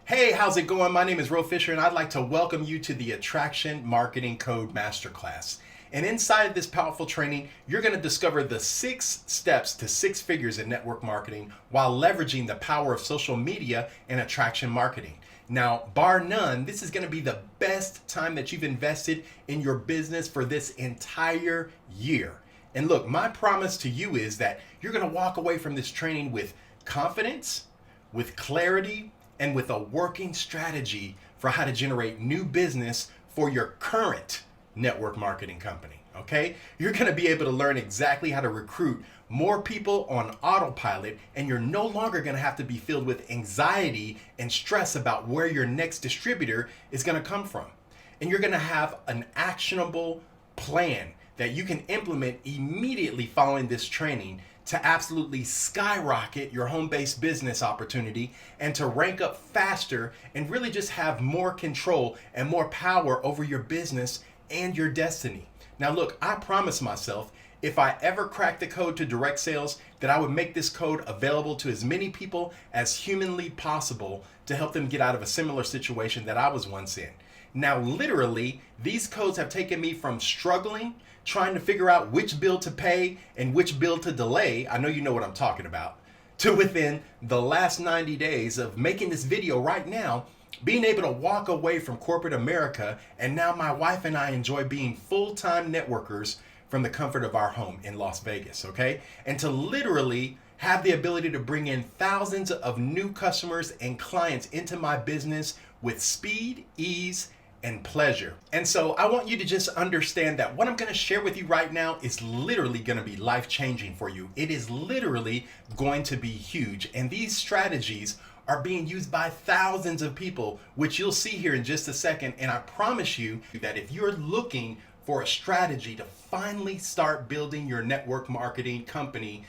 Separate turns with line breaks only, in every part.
Hey, how's it going? My name is Ro Fisher, and I'd like to welcome you to the Attraction Marketing Code Masterclass. And inside of this powerful training, you're going to discover the 6 steps to 6 figures in network marketing while leveraging the power of social media and attraction marketing. Now, bar none, this is going to be the best time that you've invested in your business for this entire year. And look, my promise to you is that you're going to walk away from this training with confidence, with clarity, and with a working strategy for how to generate new business for your current network marketing company. Okay? You're going to be able to learn exactly how to recruit more people on autopilot, and you're no longer going to have to be filled with anxiety and stress about where your next distributor is going to come from. And you're going to have an actionable plan that you can implement immediately following this training to absolutely skyrocket your home-based business opportunity and to rank up faster and really just have more control and more power over your business and your destiny. Now look, I promised myself if I ever cracked the code to direct sales that I would make this code available to as many people as humanly possible to help them get out of a similar situation that I was once in. Now, literally, these codes have taken me from struggling, trying to figure out which bill to pay and which bill to delay. I know you know what I'm talking about. To within the last 90 days of making this video right now, being able to walk away from corporate America, and now my wife and I enjoy being full-time networkers from the comfort of our home in Las Vegas, okay? And to literally have the ability to bring in thousands of new customers and clients into my business with speed, ease, and pleasure. And so I want you to just understand that what I'm going to share with you right now is literally going to be life-changing for you. It is literally going to be huge. And these strategies are being used by thousands of people, which you'll see here in just a second. And I promise you that if you're looking for a strategy to finally start building your network marketing company,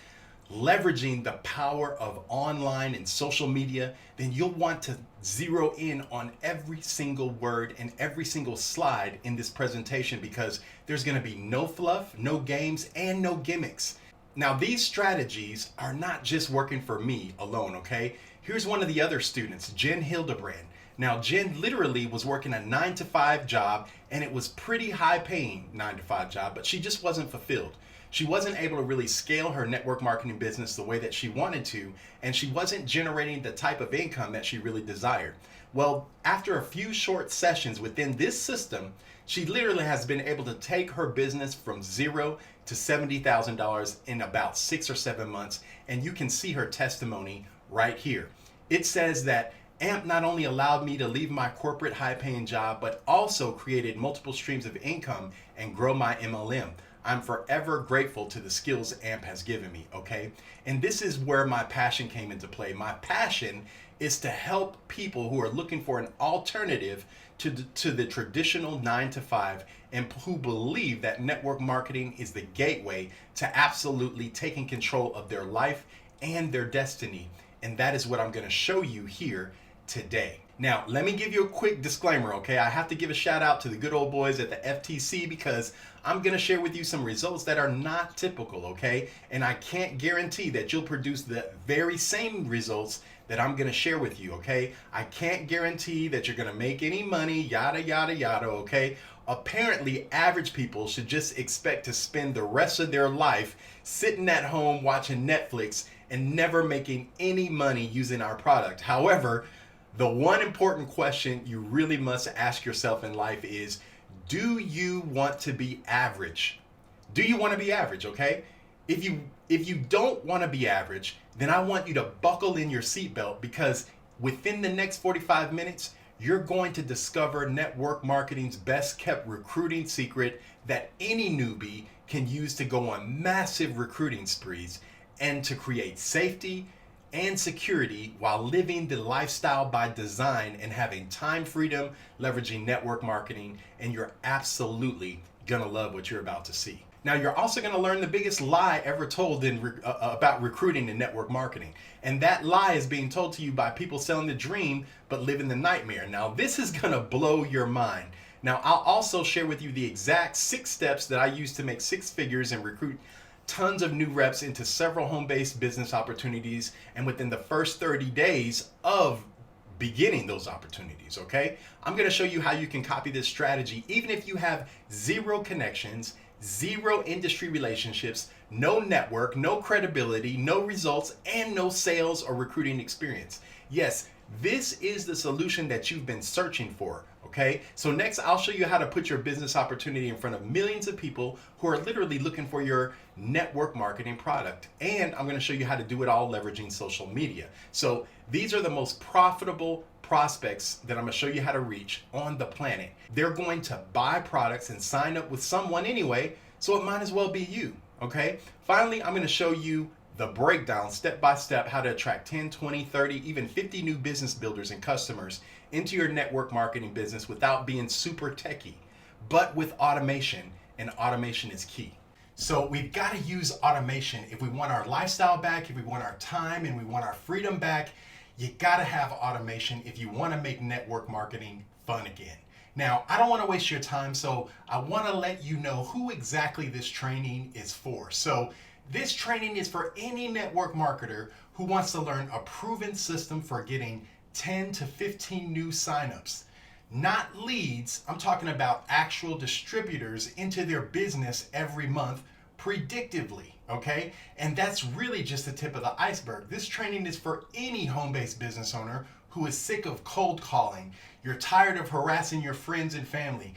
leveraging the power of online and social media, then you'll want to zero in on every single word and every single slide in this presentation, because there's going to be no fluff, no games, and no gimmicks. Now, these strategies are not just working for me alone, okay? Here's one of the other students, Jen Hildebrand. Now, Jen literally was working a 9-to-5 job, and it was pretty high paying 9-to-5 job, but she just wasn't fulfilled. She wasn't able to really scale her network marketing business the way that she wanted to, and she wasn't generating the type of income that she really desired. Well, after a few short sessions within this system, she literally has been able to take her business from zero to $70,000 in about 6 or 7 months, and you can see her testimony right here. It says that AMP not only allowed me to leave my corporate high-paying job, but also created multiple streams of income and grow my MLM. I'm forever grateful to the skills AMP has given me, okay? And this is where my passion came into play. My passion is to help people who are looking for an alternative to the traditional 9-to-5, and who believe that network marketing is the gateway to absolutely taking control of their life and their destiny. And that is what I'm going to show you here today. Now, let me give you a quick disclaimer, okay? I have to give a shout out to the good old boys at the FTC, because I'm going to share with you some results that are not typical, okay? And I can't guarantee that you'll produce the very same results that I'm going to share with you, okay? I can't guarantee that you're going to make any money, yada, yada, yada, okay? Apparently, average people should just expect to spend the rest of their life sitting at home watching Netflix and never making any money using our product. However, the one important question you really must ask yourself in life is, do you want to be average? Do you want to be average, okay? If you don't want to be average, then I want you to buckle in your seatbelt, because within the next 45 minutes, you're going to discover network marketing's best kept recruiting secret that any newbie can use to go on massive recruiting sprees and to create safety and security while living the lifestyle by design and having time freedom, leveraging network marketing, and you're absolutely gonna love what you're about to see. Now, you're also gonna learn the biggest lie ever told about recruiting and network marketing. And that lie is being told to you by people selling the dream but living the nightmare. Now, this is gonna blow your mind. Now, I'll also share with you the exact 6 steps that I use to make 6 figures and recruit tons of new reps into several home-based business opportunities, and within the first 30 days of beginning those opportunities, okay? I'm gonna show you how you can copy this strategy even if you have zero connections, zero industry relationships, no network, no credibility, no results, and no sales or recruiting experience. Yes, this is the solution that you've been searching for, okay? So next, I'll show you how to put your business opportunity in front of millions of people who are literally looking for your network marketing product. And I'm gonna show you how to do it all leveraging social media. So these are the most profitable prospects that I'm gonna show you how to reach on the planet. They're going to buy products and sign up with someone anyway, so it might as well be you, okay? Finally, I'm gonna show you the breakdown step by step how to attract 10, 20, 30, even 50 new business builders and customers into your network marketing business without being super techy, but with automation, and automation is key. So we've got to use automation if we want our lifestyle back, if we want our time and we want our freedom back. You got to have automation if you want to make network marketing fun again. Now, I don't want to waste your time, so I want to let you know who exactly this training is for. So this training is for any network marketer who wants to learn a proven system for getting 10 to 15 new signups. Not leads, I'm talking about actual distributors into their business every month predictively, okay? And that's really just the tip of the iceberg. This training is for any home-based business owner who is sick of cold calling. You're tired of harassing your friends and family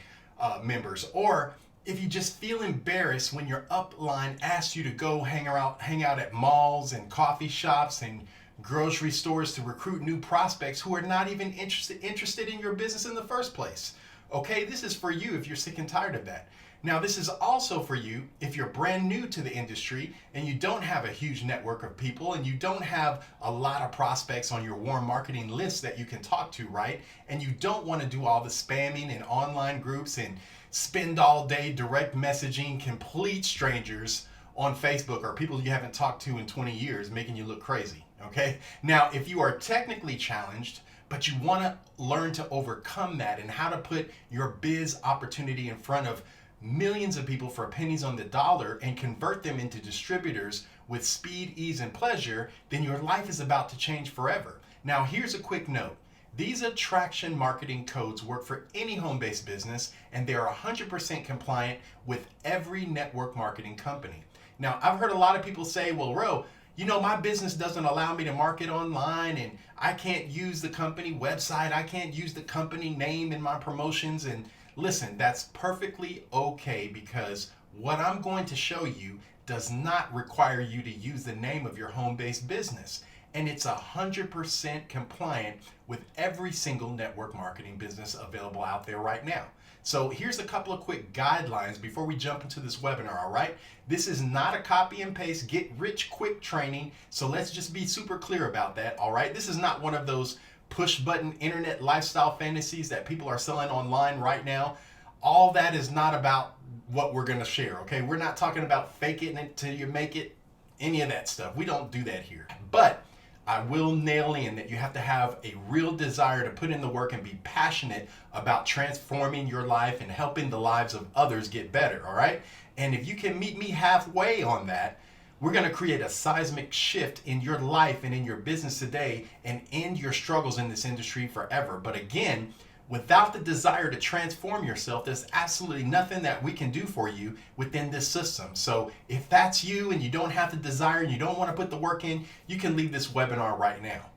members, or if you just feel embarrassed when your upline asks you to go hang out at malls and coffee shops and grocery stores to recruit new prospects who are not even interested in your business in the first place. Okay, this is for you if you're sick and tired of that. Now, this is also for you if you're brand new to the industry and you don't have a huge network of people and you don't have a lot of prospects on your warm marketing list that you can talk to, right? And you don't want to do all the spamming and online groups and spend all day direct messaging complete strangers on Facebook or people you haven't talked to in 20 years, making you look crazy, okay? Now, if you are technically challenged, but you want to learn to overcome that and how to put your biz opportunity in front of millions of people for pennies on the dollar and convert them into distributors with speed, ease, and pleasure, then your life is about to change forever. Now, here's a quick note. These attraction marketing codes work for any home-based business, and they are 100% compliant with every network marketing company. Now, I've heard a lot of people say, well, Ro, you know, my business doesn't allow me to market online and I can't use the company website. I can't use the company name in my promotions. And listen, that's perfectly okay, because what I'm going to show you does not require you to use the name of your home-based business. And it's 100% compliant with every single network marketing business available out there right now. So here's a couple of quick guidelines before we jump into this webinar, all right? This is not a copy and paste, get rich quick training, so let's just be super clear about that, all right? This is not one of those push button internet lifestyle fantasies that people are selling online right now. All that is not about what we're gonna share, okay? We're not talking about fake it until you make it, any of that stuff. We don't do that here. But I will nail in that you have to have a real desire to put in the work and be passionate about transforming your life and helping the lives of others get better, all right? And if you can meet me halfway on that, we're gonna create a seismic shift in your life and in your business today and end your struggles in this industry forever. But again, without the desire to transform yourself, there's absolutely nothing that we can do for you within this system. So if that's you and you don't have the desire and you don't want to put the work in, you can leave this webinar right now.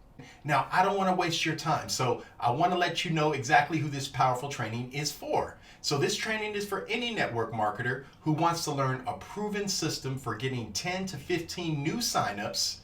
Now, I don't want to waste your time, so I want to let you know exactly who this powerful training is for. So this training is for any network marketer who wants to learn a proven system for getting 10 to 15 new signups.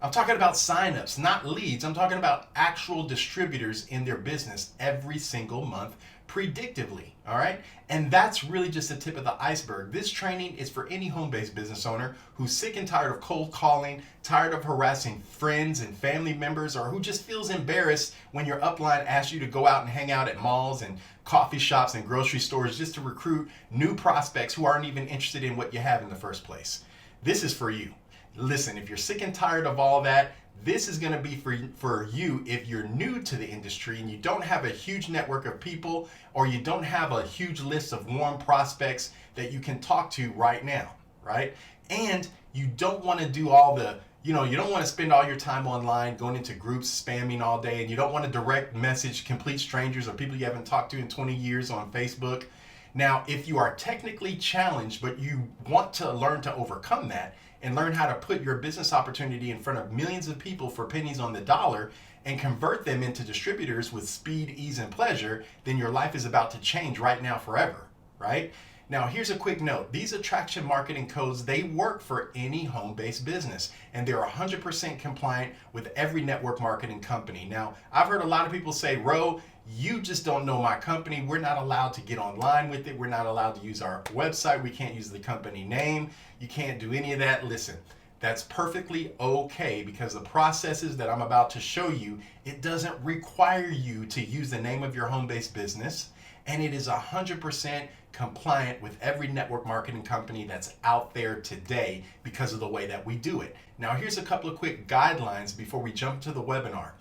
I'm talking about signups, not leads. I'm talking about actual distributors in their business every single month predictively, all right? And that's really just the tip of the iceberg. This training is for any home-based business owner who's sick and tired of cold calling, tired of harassing friends and family members, or who just feels embarrassed when your upline asks you to go out and hang out at malls and coffee shops and grocery stores just to recruit new prospects who aren't even interested in what you have in the first place. This is for you. Listen, if you're sick and tired of all that, this is going to be for you if you're new to the industry and you don't have a huge network of people, or you don't have a huge list of warm prospects that you can talk to right now, right? And you don't want to do all the, You don't want to spend all your time online going into groups spamming all day, and you don't want to direct message complete strangers or people you haven't talked to in 20 years on Facebook. Now, if you are technically challenged, but you want to learn to overcome that and learn how to put your business opportunity in front of millions of people for pennies on the dollar and convert them into distributors with speed, ease, and pleasure, then your life is about to change right now forever, right? Now, here's a quick note. These attraction marketing codes, they work for any home-based business, and they're 100% compliant with every network marketing company. Now, I've heard a lot of people say, Ro, you just don't know my company. We're not allowed to get online with it. We're not allowed to use our website. We can't use the company name. You can't do any of that. Listen, that's perfectly okay, because the processes that I'm about to show you, it doesn't require you to use the name of your home-based business, and it is 100% compliant with every network marketing company that's out there today because of the way that we do it. Now, here's a couple of quick guidelines before we jump to the webinar.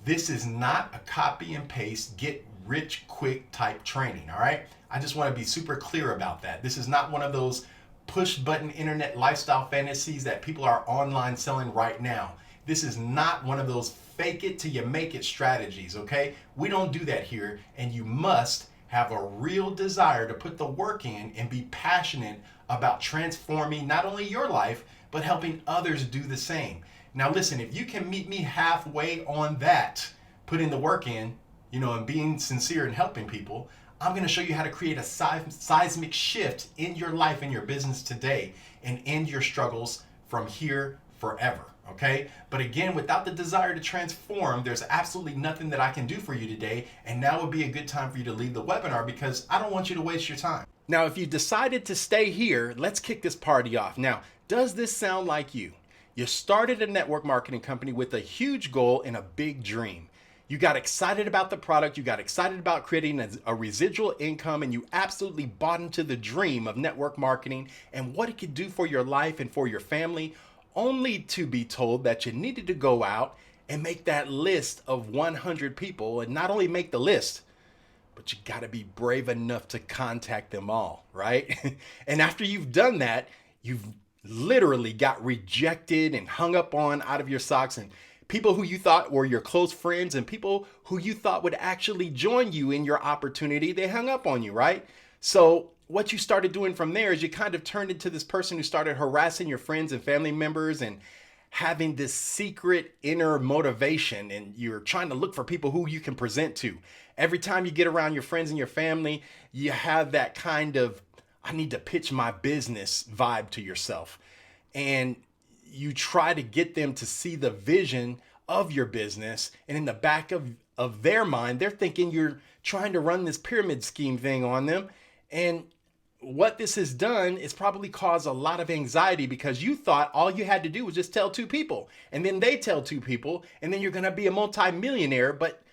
This is not a copy and paste, get rich quick type training, all right? I just want to be super clear about that. This is not one of those push button internet lifestyle fantasies that people are online selling right now. This is not one of those fake it till you make it strategies, okay? We don't do that here, and you must have a real desire to put the work in and be passionate about transforming not only your life, but helping others do the same. Now listen, if you can meet me halfway on that, putting the work in, and being sincere and helping people, I'm going to show you how to create a seismic shift in your life and your business today and end your struggles from here forever. Okay? But again, without the desire to transform, there's absolutely nothing that I can do for you today. And now would be a good time for you to leave the webinar, because I don't want you to waste your time. Now, if you decided to stay here, let's kick this party off. Now, does this sound like you? You started a network marketing company with a huge goal and a big dream. You got excited about the product, you got excited about creating a residual income, and you absolutely bought into the dream of network marketing and what it could do for your life and for your family, only to be told that you needed to go out and make that list of 100 people, and not only make the list, but you got to be brave enough to contact them all, right? And after you've done that, you've literally got rejected and hung up on out of your socks, and people who you thought were your close friends and people who you thought would actually join you in your opportunity, they hung up on you, right? So what you started doing from there is you kind of turned into this person who started harassing your friends and family members and having this secret inner motivation, and you're trying to look for people who you can present to. Every time you get around your friends and your family, you have that kind of, I need to pitch my business vibe to yourself. And you try to get them to see the vision of your business. And in the back of their mind, they're thinking you're trying to run this pyramid scheme thing on them. And what this has done is probably caused a lot of anxiety, because you thought all you had to do was just tell 2 people, and then they tell 2 people, and then you're going to be a multi-millionaire. But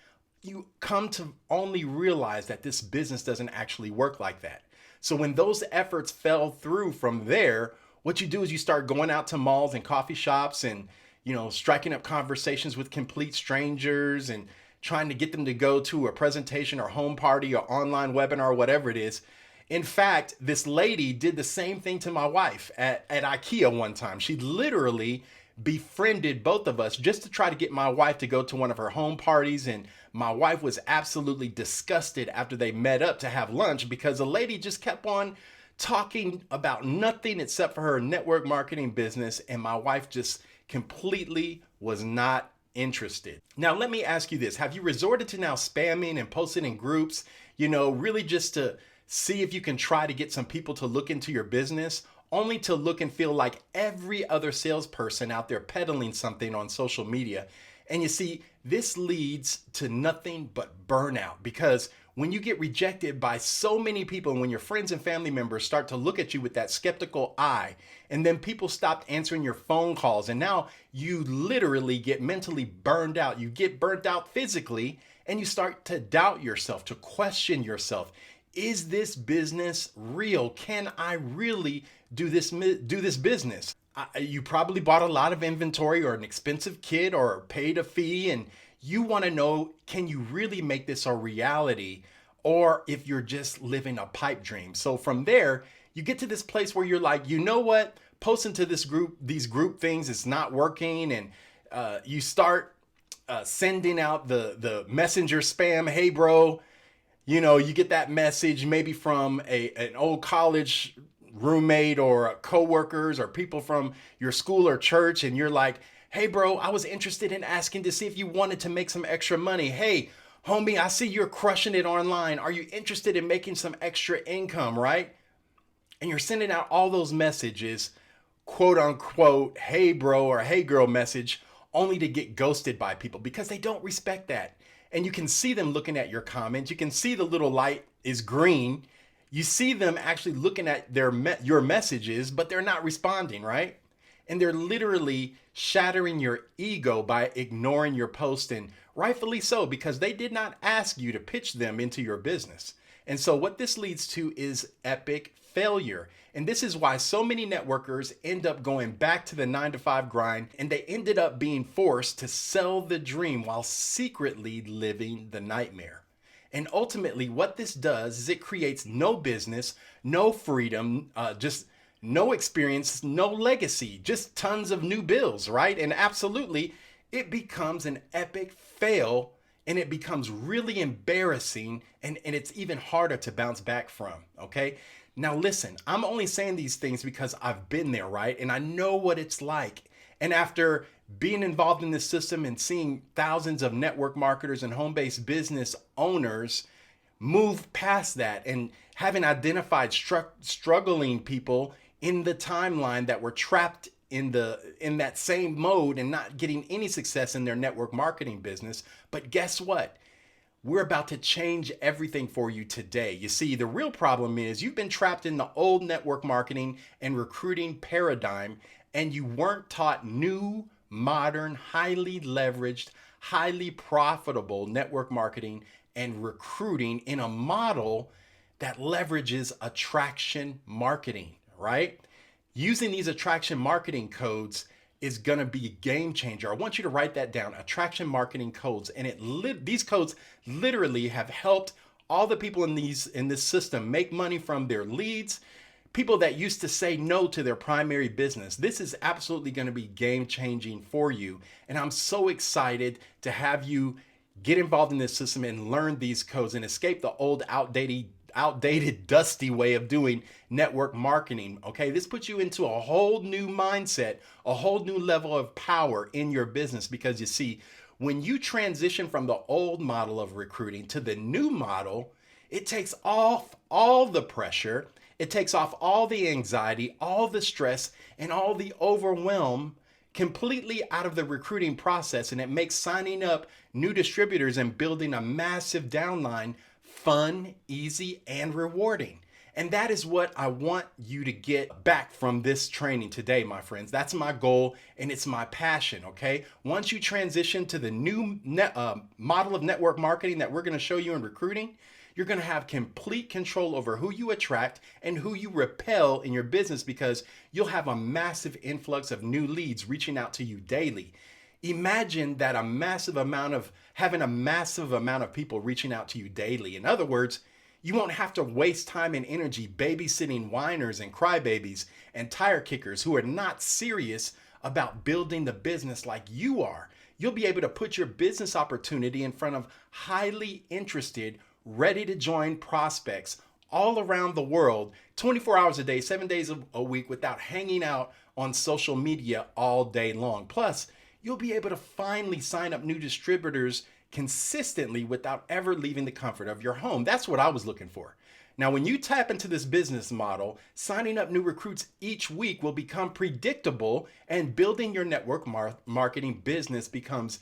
you come to only realize that this business doesn't actually work like that. So when those efforts fell through from there, what you do is you start going out to malls and coffee shops and, striking up conversations with complete strangers and trying to get them to go to a presentation or home party or online webinar or whatever it is. In fact, this lady did the same thing to my wife at IKEA one time. She literally befriended both of us just to try to get my wife to go to one of her home parties. And my wife was absolutely disgusted after they met up to have lunch, because the lady just kept on talking about nothing except for her network marketing business. And my wife just completely was not interested. Now, let me ask you this. Have you resorted to now spamming and posting in groups, really just to see if you can try to get some people to look into your business, only to look and feel like every other salesperson out there peddling something on social media? And you see, this leads to nothing but burnout, because when you get rejected by so many people, and when your friends and family members start to look at you with that skeptical eye, and then people stop answering your phone calls, and now you literally get mentally burned out. You get burnt out physically, and you start to doubt yourself, to question yourself. Is this business real? Can I really do this business? You probably bought a lot of inventory or an expensive kit or paid a fee, and you want to know, can you really make this a reality, or if you're just living a pipe dream? So from there, you get to this place where you're like, you know what? posting to these group things, it's not working, and you start sending out the messenger spam. Hey, bro, you get that message maybe from an old college roommate or coworkers or people from your school or church, and you're like, hey, bro, I was interested in asking to see if you wanted to make some extra money. Hey, homie, I see you're crushing it online. Are you interested in making some extra income, right? And you're sending out all those messages, quote unquote, hey, bro, or hey, girl message, only to get ghosted by people because they don't respect that. And you can see them looking at your comments. You can see the little light is green. You see them actually looking at your messages, but they're not responding, right? And they're literally shattering your ego by ignoring your post, and rightfully so, because they did not ask you to pitch them into your business. And so what this leads to is epic failure. And this is why so many networkers end up going back to the 9-to-5 grind, and they ended up being forced to sell the dream while secretly living the nightmare. And ultimately what this does is it creates no business, no freedom, just no experience, no legacy, just tons of new bills, right? And absolutely, it becomes an epic fail, and it becomes really embarrassing, and it's even harder to bounce back from, okay? Now listen, I'm only saying these things because I've been there, right? And I know what it's like. And after being involved in this system and seeing thousands of network marketers and home-based business owners move past that, and having identified struggling people in the timeline that were trapped in that same mode and not getting any success in their network marketing business. But guess what? We're about to change everything for you today. You see, the real problem is you've been trapped in the old network marketing and recruiting paradigm, and you weren't taught new, modern, highly leveraged, highly profitable network marketing and recruiting in a model that leverages attraction marketing, right? Using these attraction marketing codes is going to be a game changer. I want you to write that down, attraction marketing codes. And these codes literally have helped all the people in this system make money from their leads, people that used to say no to their primary business. This is absolutely going to be game changing for you. And I'm so excited to have you get involved in this system and learn these codes and escape the old outdated, dusty way of doing network marketing. Okay, this puts you into a whole new mindset, a whole new level of power in your business, because you see, when you transition from the old model of recruiting to the new model, it takes off all the pressure, it takes off all the anxiety, all the stress, and all the overwhelm completely out of the recruiting process, and it makes signing up new distributors and building a massive downline fun, easy, and rewarding. And that is what I want you to get back from this training today, my friends. That's my goal, and it's my passion, okay? Once you transition to the new model of network marketing that we're going to show you in recruiting, you're going to have complete control over who you attract and who you repel in your business, because you'll have a massive influx of new leads reaching out to you daily. Imagine that having a massive amount of people reaching out to you daily. In other words, you won't have to waste time and energy babysitting whiners and crybabies and tire kickers who are not serious about building the business like you are. You'll be able to put your business opportunity in front of highly interested, ready to join prospects all around the world, 24 hours a day, 7 days a week, without hanging out on social media all day long. Plus, you'll be able to finally sign up new distributors consistently without ever leaving the comfort of your home. That's what I was looking for. Now, when you tap into this business model, signing up new recruits each week will become predictable, and building your network marketing business becomes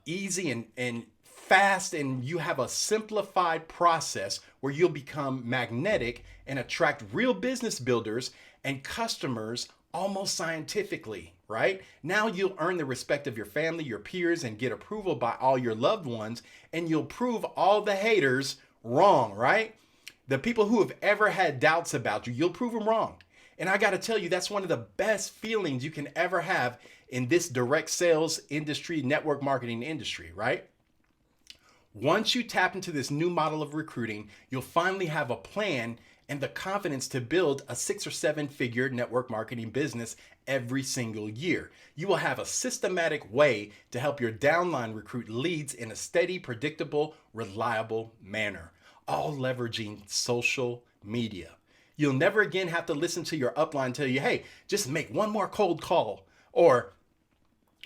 easy and fast, and you have a simplified process where you'll become magnetic and attract real business builders and customers almost scientifically, right? Now you'll earn the respect of your family, your peers, and get approval by all your loved ones, and you'll prove all the haters wrong, right? The people who have ever had doubts about you, you'll prove them wrong. And I got to tell you, that's one of the best feelings you can ever have in this direct sales industry, network marketing industry, right? Once you tap into this new model of recruiting, you'll finally have a plan and the confidence to build a 6 or 7 figure network marketing business every single year. You will have a systematic way to help your downline recruit leads in a steady, predictable, reliable manner, all leveraging social media. You'll never again have to listen to your upline tell you, hey, just make one more cold call, or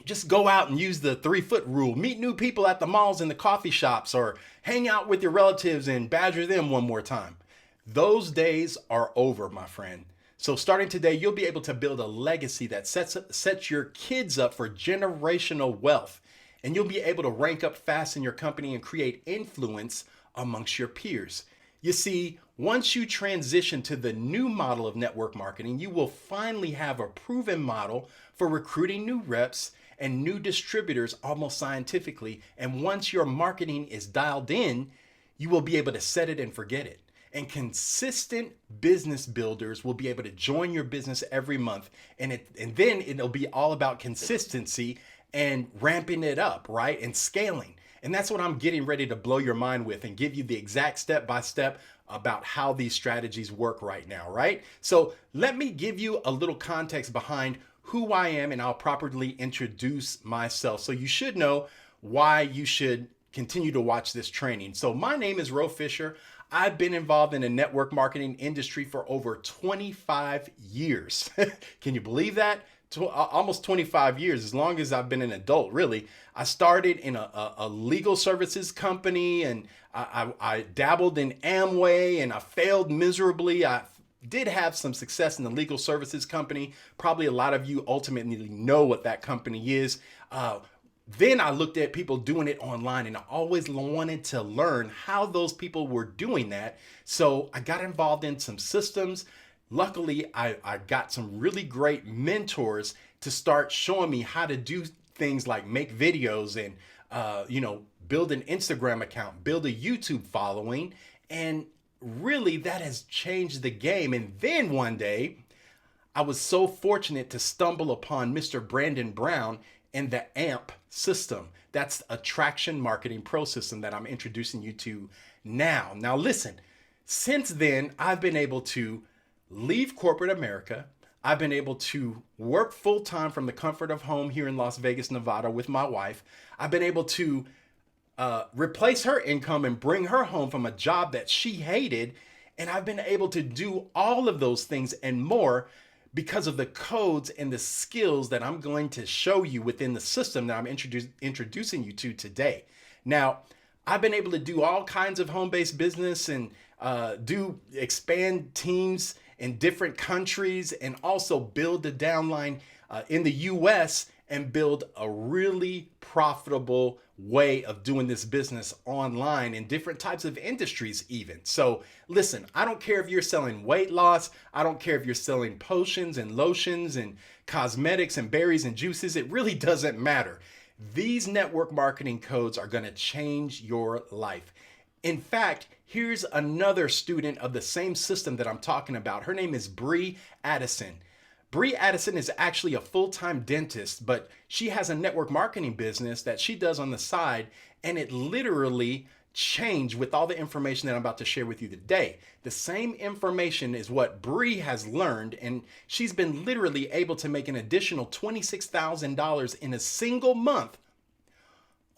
just go out and use the 3-foot rule, meet new people at the malls and the coffee shops, or hang out with your relatives and badger them one more time. Those days are over, my friend. So starting today, you'll be able to build a legacy that sets your kids up for generational wealth. And you'll be able to rank up fast in your company and create influence amongst your peers. You see, once you transition to the new model of network marketing, you will finally have a proven model for recruiting new reps and new distributors almost scientifically. And once your marketing is dialed in, you will be able to set it and forget it. And consistent business builders will be able to join your business every month. And then it'll be all about consistency and ramping it up, right? And scaling. And that's what I'm getting ready to blow your mind with and give you the exact step-by-step about how these strategies work right now, right? So let me give you a little context behind who I am, and I'll properly introduce myself. So you should know why you should continue to watch this training. So my name is Ro Fisher. I've been involved in the network marketing industry for over 25 years. Can you believe that? Almost 25 years, as long as I've been an adult, really. I started in a legal services company, and I dabbled in Amway, and I failed miserably. I did have some success in the legal services company. Probably a lot of you ultimately know what that company is. Then I looked at people doing it online, and I always wanted to learn how those people were doing that. So I got involved in some systems. Luckily, I got some really great mentors to start showing me how to do things like make videos and, build an Instagram account, build a YouTube following. And really that has changed the game. And then one day I was so fortunate to stumble upon Mr. Brandon Brown and the AMP system. That's Attraction Marketing Pro system that I'm introducing you to now. Now listen, since then, I've been able to leave corporate America. I've been able to work full-time from the comfort of home here in Las Vegas, Nevada with my wife. I've been able to replace her income and bring her home from a job that she hated. And I've been able to do all of those things and more because of the codes and the skills that I'm going to show you within the system that I'm introducing you to today. Now, I've been able to do all kinds of home-based business and expand teams in different countries, and also build a downline in the US and build a really profitable way of doing this business online in different types of industries even. So listen, I don't care if you're selling weight loss. I don't care if you're selling potions and lotions and cosmetics and berries and juices. It really doesn't matter. These network marketing codes are going to change your life. In fact, here's another student of the same system that I'm talking about. Her name is Bree Addison. Bree Addison is actually a full-time dentist, but she has a network marketing business that she does on the side, and it literally changed with all the information that I'm about to share with you today. The same information is what Bree has learned, and she's been literally able to make an additional $26,000 in a single month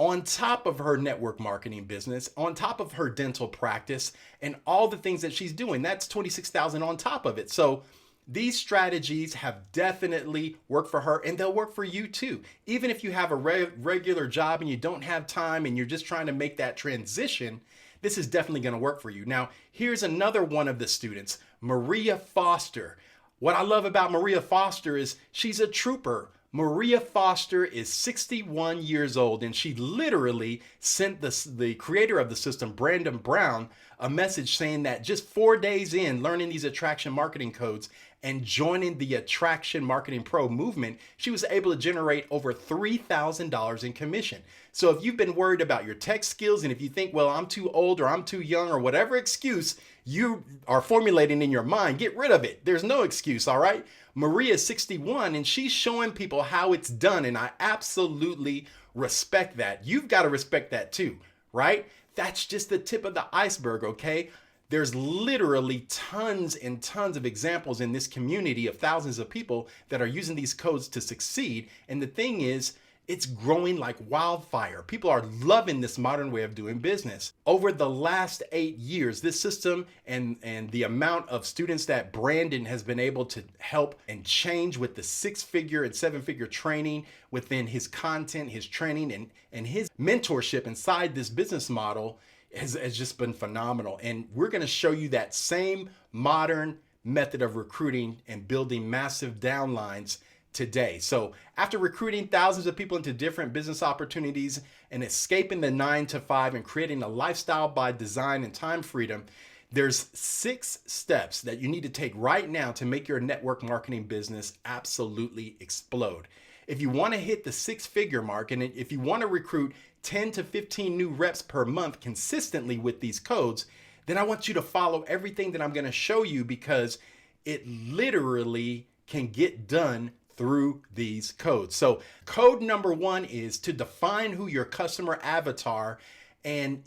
on top of her network marketing business, on top of her dental practice, and all the things that she's doing. That's $26,000 on top of it. So these strategies have definitely worked for her, and they'll work for you too. Even if you have a regular job and you don't have time and you're just trying to make that transition, this is definitely going to work for you. Now, here's another one of the students, Maria Foster. What I love about Maria Foster is she's a trooper. Maria Foster is 61 years old, and she literally sent the creator of the system, Brandon Brown, a message saying that just 4 days in learning these attraction marketing codes and joining the Attraction Marketing Pro movement, she was able to generate over $3,000 in commission. So if you've been worried about your tech skills, and if you think, well, I'm too old or I'm too young or whatever excuse you are formulating in your mind, get rid of it. There's no excuse, all right? Maria is 61 and she's showing people how it's done, and I absolutely respect that. You've got to respect that too, right? That's just the tip of the iceberg, okay? There's literally tons and tons of examples in this community of thousands of people that are using these codes to succeed. And the thing is, it's growing like wildfire. People are loving this modern way of doing business. Over the last 8 years, this system and the amount of students that Brandon has been able to help and change with the 6-figure and 7-figure training within his content, his training, and his mentorship inside this business model has just been phenomenal. And we're going to show you that same modern method of recruiting and building massive downlines today. So after recruiting thousands of people into different business opportunities and escaping the 9-to-5 and creating a lifestyle by design and time freedom, there's 6 steps that you need to take right now to make your network marketing business absolutely explode. If you want to hit the 6-figure mark, and if you want to recruit 10 to 15 new reps per month consistently with these codes, then I want you to follow everything that I'm going to show you, because it literally can get done through these codes. So code number 1 is to define who your customer avatar and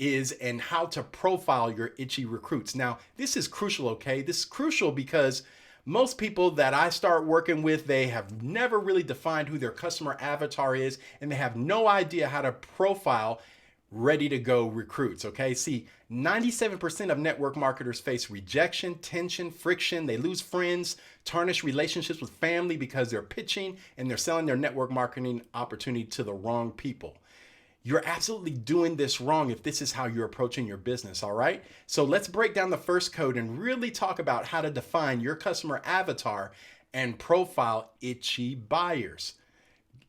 how to profile your itchy recruits. Now, this is crucial, okay? This is crucial because most people that I start working with, they have never really defined who their customer avatar is, and they have no idea how to profile ready to go recruits, okay? See, 97% of network marketers face rejection, tension, friction. They lose friends, tarnish relationships with family because they're pitching and they're selling their network marketing opportunity to the wrong people. You're absolutely doing this wrong if this is how you're approaching your business, all right? So let's break down the first code and really talk about how to define your customer avatar and profile itchy buyers.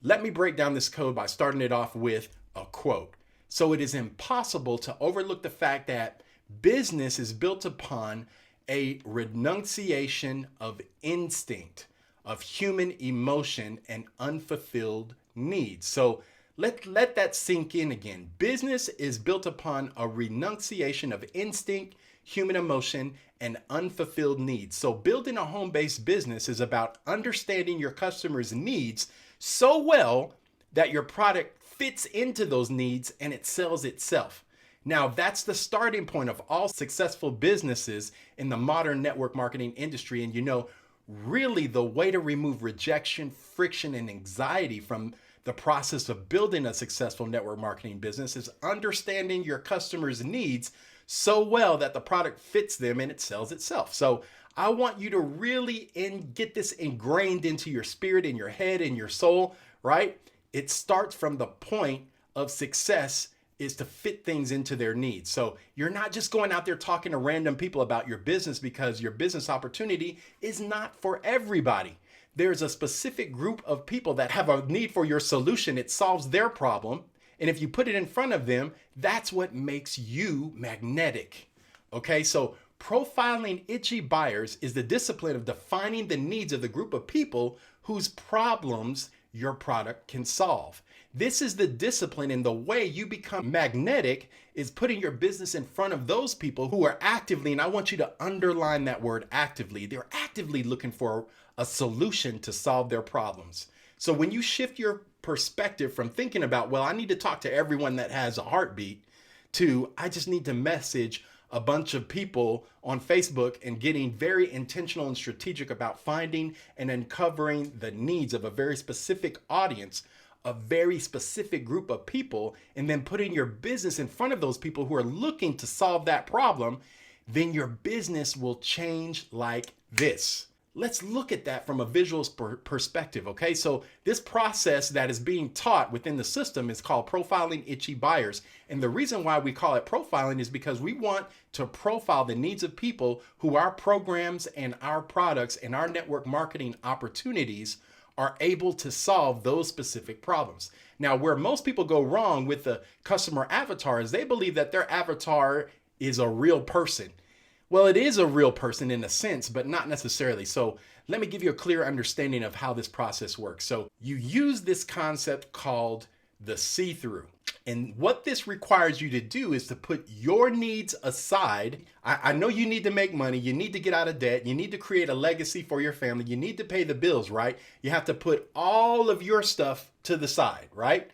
Let me break down this code by starting it off with a quote. So it is impossible to overlook the fact that business is built upon a renunciation of instinct, of human emotion and unfulfilled needs. So let that sink in again. Business is built upon a renunciation of instinct, human emotion, and unfulfilled needs. So building a home-based business is about understanding your customers' needs so well that your product fits into those needs and it sells itself. Now, that's the starting point of all successful businesses in the modern network marketing industry. And really the way to remove rejection, friction, and anxiety from the process of building a successful network marketing business is understanding your customers' needs so well that the product fits them and it sells itself. So I want you to really get this ingrained into your spirit, in your head, in your soul, right? It starts from the point of success is to fit things into their needs. So you're not just going out there talking to random people about your business because your business opportunity is not for everybody. There's a specific group of people that have a need for your solution. It solves their problem. And if you put it in front of them, that's what makes you magnetic. Okay, so profiling itchy buyers is the discipline of defining the needs of the group of people whose problems your product can solve. This is the discipline, and the way you become magnetic is putting your business in front of those people who are actively, and I want you to underline that word actively, they're actively looking for a solution to solve their problems. So when you shift your perspective from thinking about, well, I need to talk to everyone that has a heartbeat, to I just need to message a bunch of people on Facebook and getting very intentional and strategic about finding and uncovering the needs of a very specific audience, a very specific group of people, and then putting your business in front of those people who are looking to solve that problem, then your business will change like this. Let's look at that from a visual perspective, okay? So this process that is being taught within the system is called profiling itchy buyers. And the reason why we call it profiling is because we want to profile the needs of people who our programs and our products and our network marketing opportunities are able to solve those specific problems. Now, where most people go wrong with the customer avatar is they believe that their avatar is a real person. Well, it is a real person in a sense, but not necessarily. So let me give you a clear understanding of how this process works. So you use this concept called the see-through. And what this requires you to do is to put your needs aside. I know you need to make money. You need to get out of debt. You need to create a legacy for your family. You need to pay the bills, right? You have to put all of your stuff to the side, right?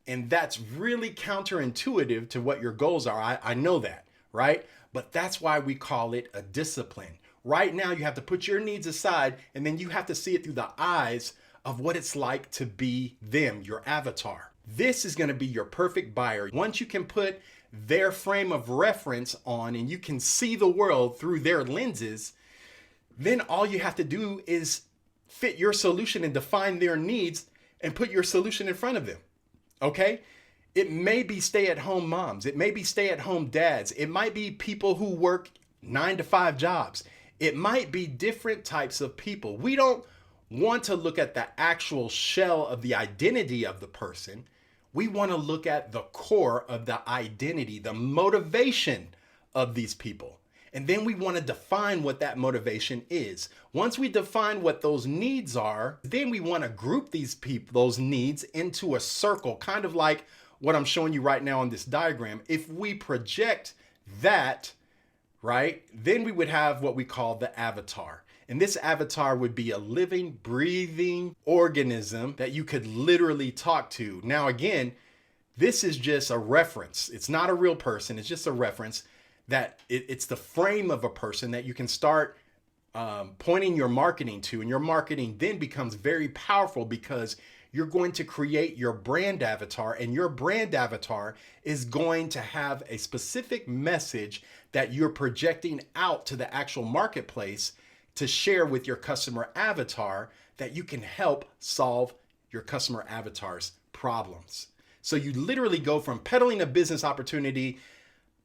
And that's really counterintuitive to what your goals are. I know that, right? but that's why we call it a discipline. Right now, you have to put your needs aside, and then you have to see it through the eyes of what it's like to be them, your avatar. This is going to be your perfect buyer. Once you can put their frame of reference on and you can see the world through their lenses, then all you have to do is fit your solution and define their needs and put your solution in front of them. Okay? It may be stay-at-home moms. It may be stay-at-home dads. It might be people who work 9-to-5 jobs. It might be different types of people. We don't want to look at the actual shell of the identity of the person. We want to look at the core of the identity, the motivation of these people. And then we want to define what that motivation is. Once we define what those needs are, then we want to group these people, those needs, into a circle, kind of like what I'm showing you right now on this diagram. If we project that, right, then we would have what we call the avatar. And this avatar would be a living, breathing organism that you could literally talk to. Now, again, this is just a reference. It's not a real person. It's just a reference that it's the frame of a person that you can start pointing your marketing to. And your marketing then becomes very powerful because you're going to create your brand avatar, and your brand avatar is going to have a specific message that you're projecting out to the actual marketplace to share with your customer avatar that you can help solve your customer avatar's problems. So you literally go from peddling a business opportunity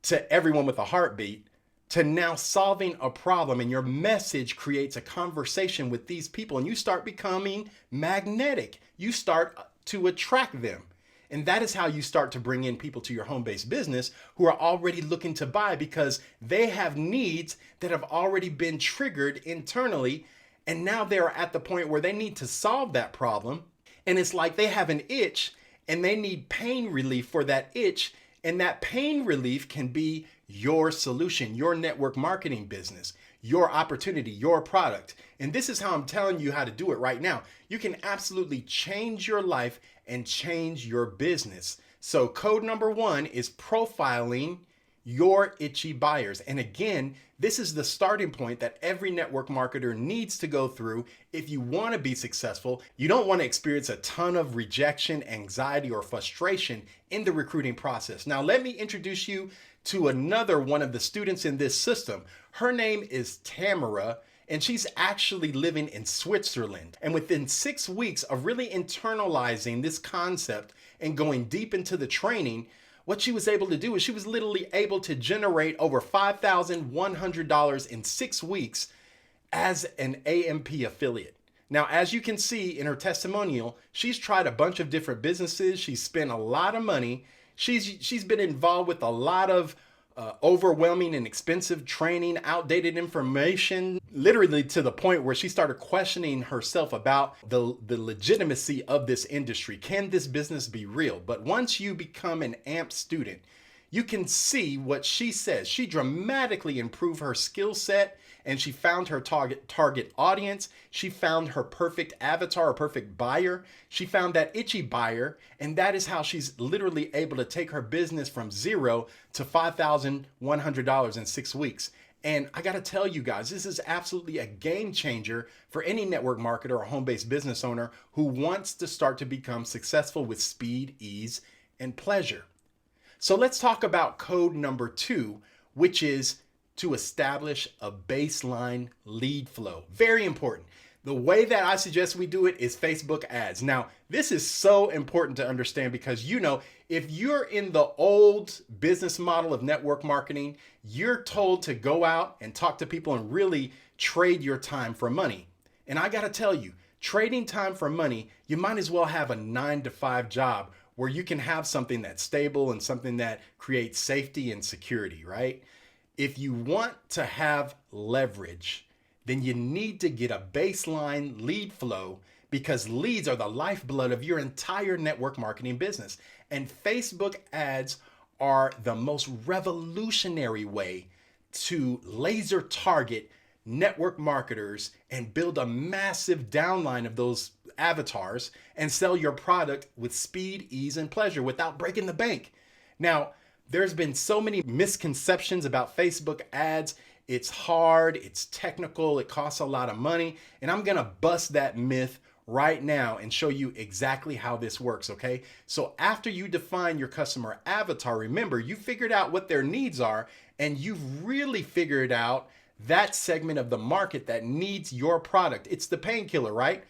to everyone with a heartbeat to now solving a problem, and your message creates a conversation with these people and you start becoming magnetic. You start to attract them. And that is how you start to bring in people to your home-based business who are already looking to buy because they have needs that have already been triggered internally. And now they're at the point where they need to solve that problem. And it's like they have an itch and they need pain relief for that itch. And that pain relief can be your solution, your network marketing business, your opportunity, your product. And this is how I'm telling you how to do it right now. You can absolutely change your life and change your business. So code number 1 is profiling your itchy buyers. And again, this is the starting point that every network marketer needs to go through if you want to be successful. You don't want to experience a ton of rejection, anxiety, or frustration in the recruiting process. Now, let me introduce you to another one of the students in this system. Her name is Tamara, and she's actually living in Switzerland. And within 6 weeks of really internalizing this concept and going deep into the training, what she was able to do is she was literally able to generate over $5,100 in 6 weeks as an AMP affiliate. Now, as you can see in her testimonial, she's tried a bunch of different businesses. She's spent a lot of money. She's been involved with a lot of overwhelming and expensive training, outdated information, literally to the point where she started questioning herself about the legitimacy of this industry. Can this business be real? But once you become an AMP student, you can see what she says. She dramatically improved her skill set and she found her target audience. She found her perfect avatar, her perfect buyer. She found that itchy buyer, and that is how she's literally able to take her business from zero to $5,100 in 6 weeks. And I got to tell you guys, this is absolutely a game changer for any network marketer or home-based business owner who wants to start to become successful with speed, ease, and pleasure. So let's talk about code number 2, which is to establish a baseline lead flow. Very important. The way that I suggest we do it is Facebook ads. Now, this is so important to understand because, if you're in the old business model of network marketing, you're told to go out and talk to people and really trade your time for money. And I got to tell you, trading time for money, you might as well have a 9-to-5 job where you can have something that's stable and something that creates safety and security, right? If you want to have leverage, then you need to get a baseline lead flow because leads are the lifeblood of your entire network marketing business. And Facebook ads are the most revolutionary way to laser target network marketers and build a massive downline of those avatars and sell your product with speed, ease, and pleasure without breaking the bank. Now, There's been so many misconceptions about Facebook ads. It's hard, it's technical, it costs a lot of money, and I'm gonna bust that myth right now and show you exactly how this works, okay? So after you define your customer avatar, remember, you figured out what their needs are, and you've really figured out that segment of the market that needs your product. It's the painkiller, right?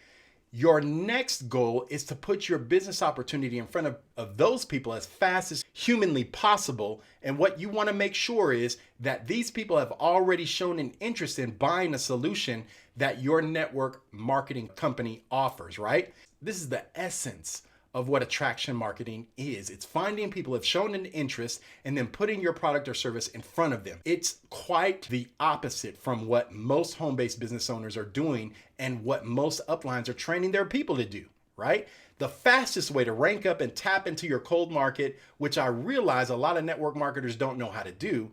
Your next goal is to put your business opportunity in front of those people as fast as humanly possible. And what you want to make sure is that these people have already shown an interest in buying a solution that your network marketing company offers, right? This is the essence of what attraction marketing is. It's finding people who have shown an interest and then putting your product or service in front of them. It's quite the opposite from what most home-based business owners are doing and what most uplines are training their people to do, right? The fastest way to rank up and tap into your cold market, which I realize a lot of network marketers don't know how to do,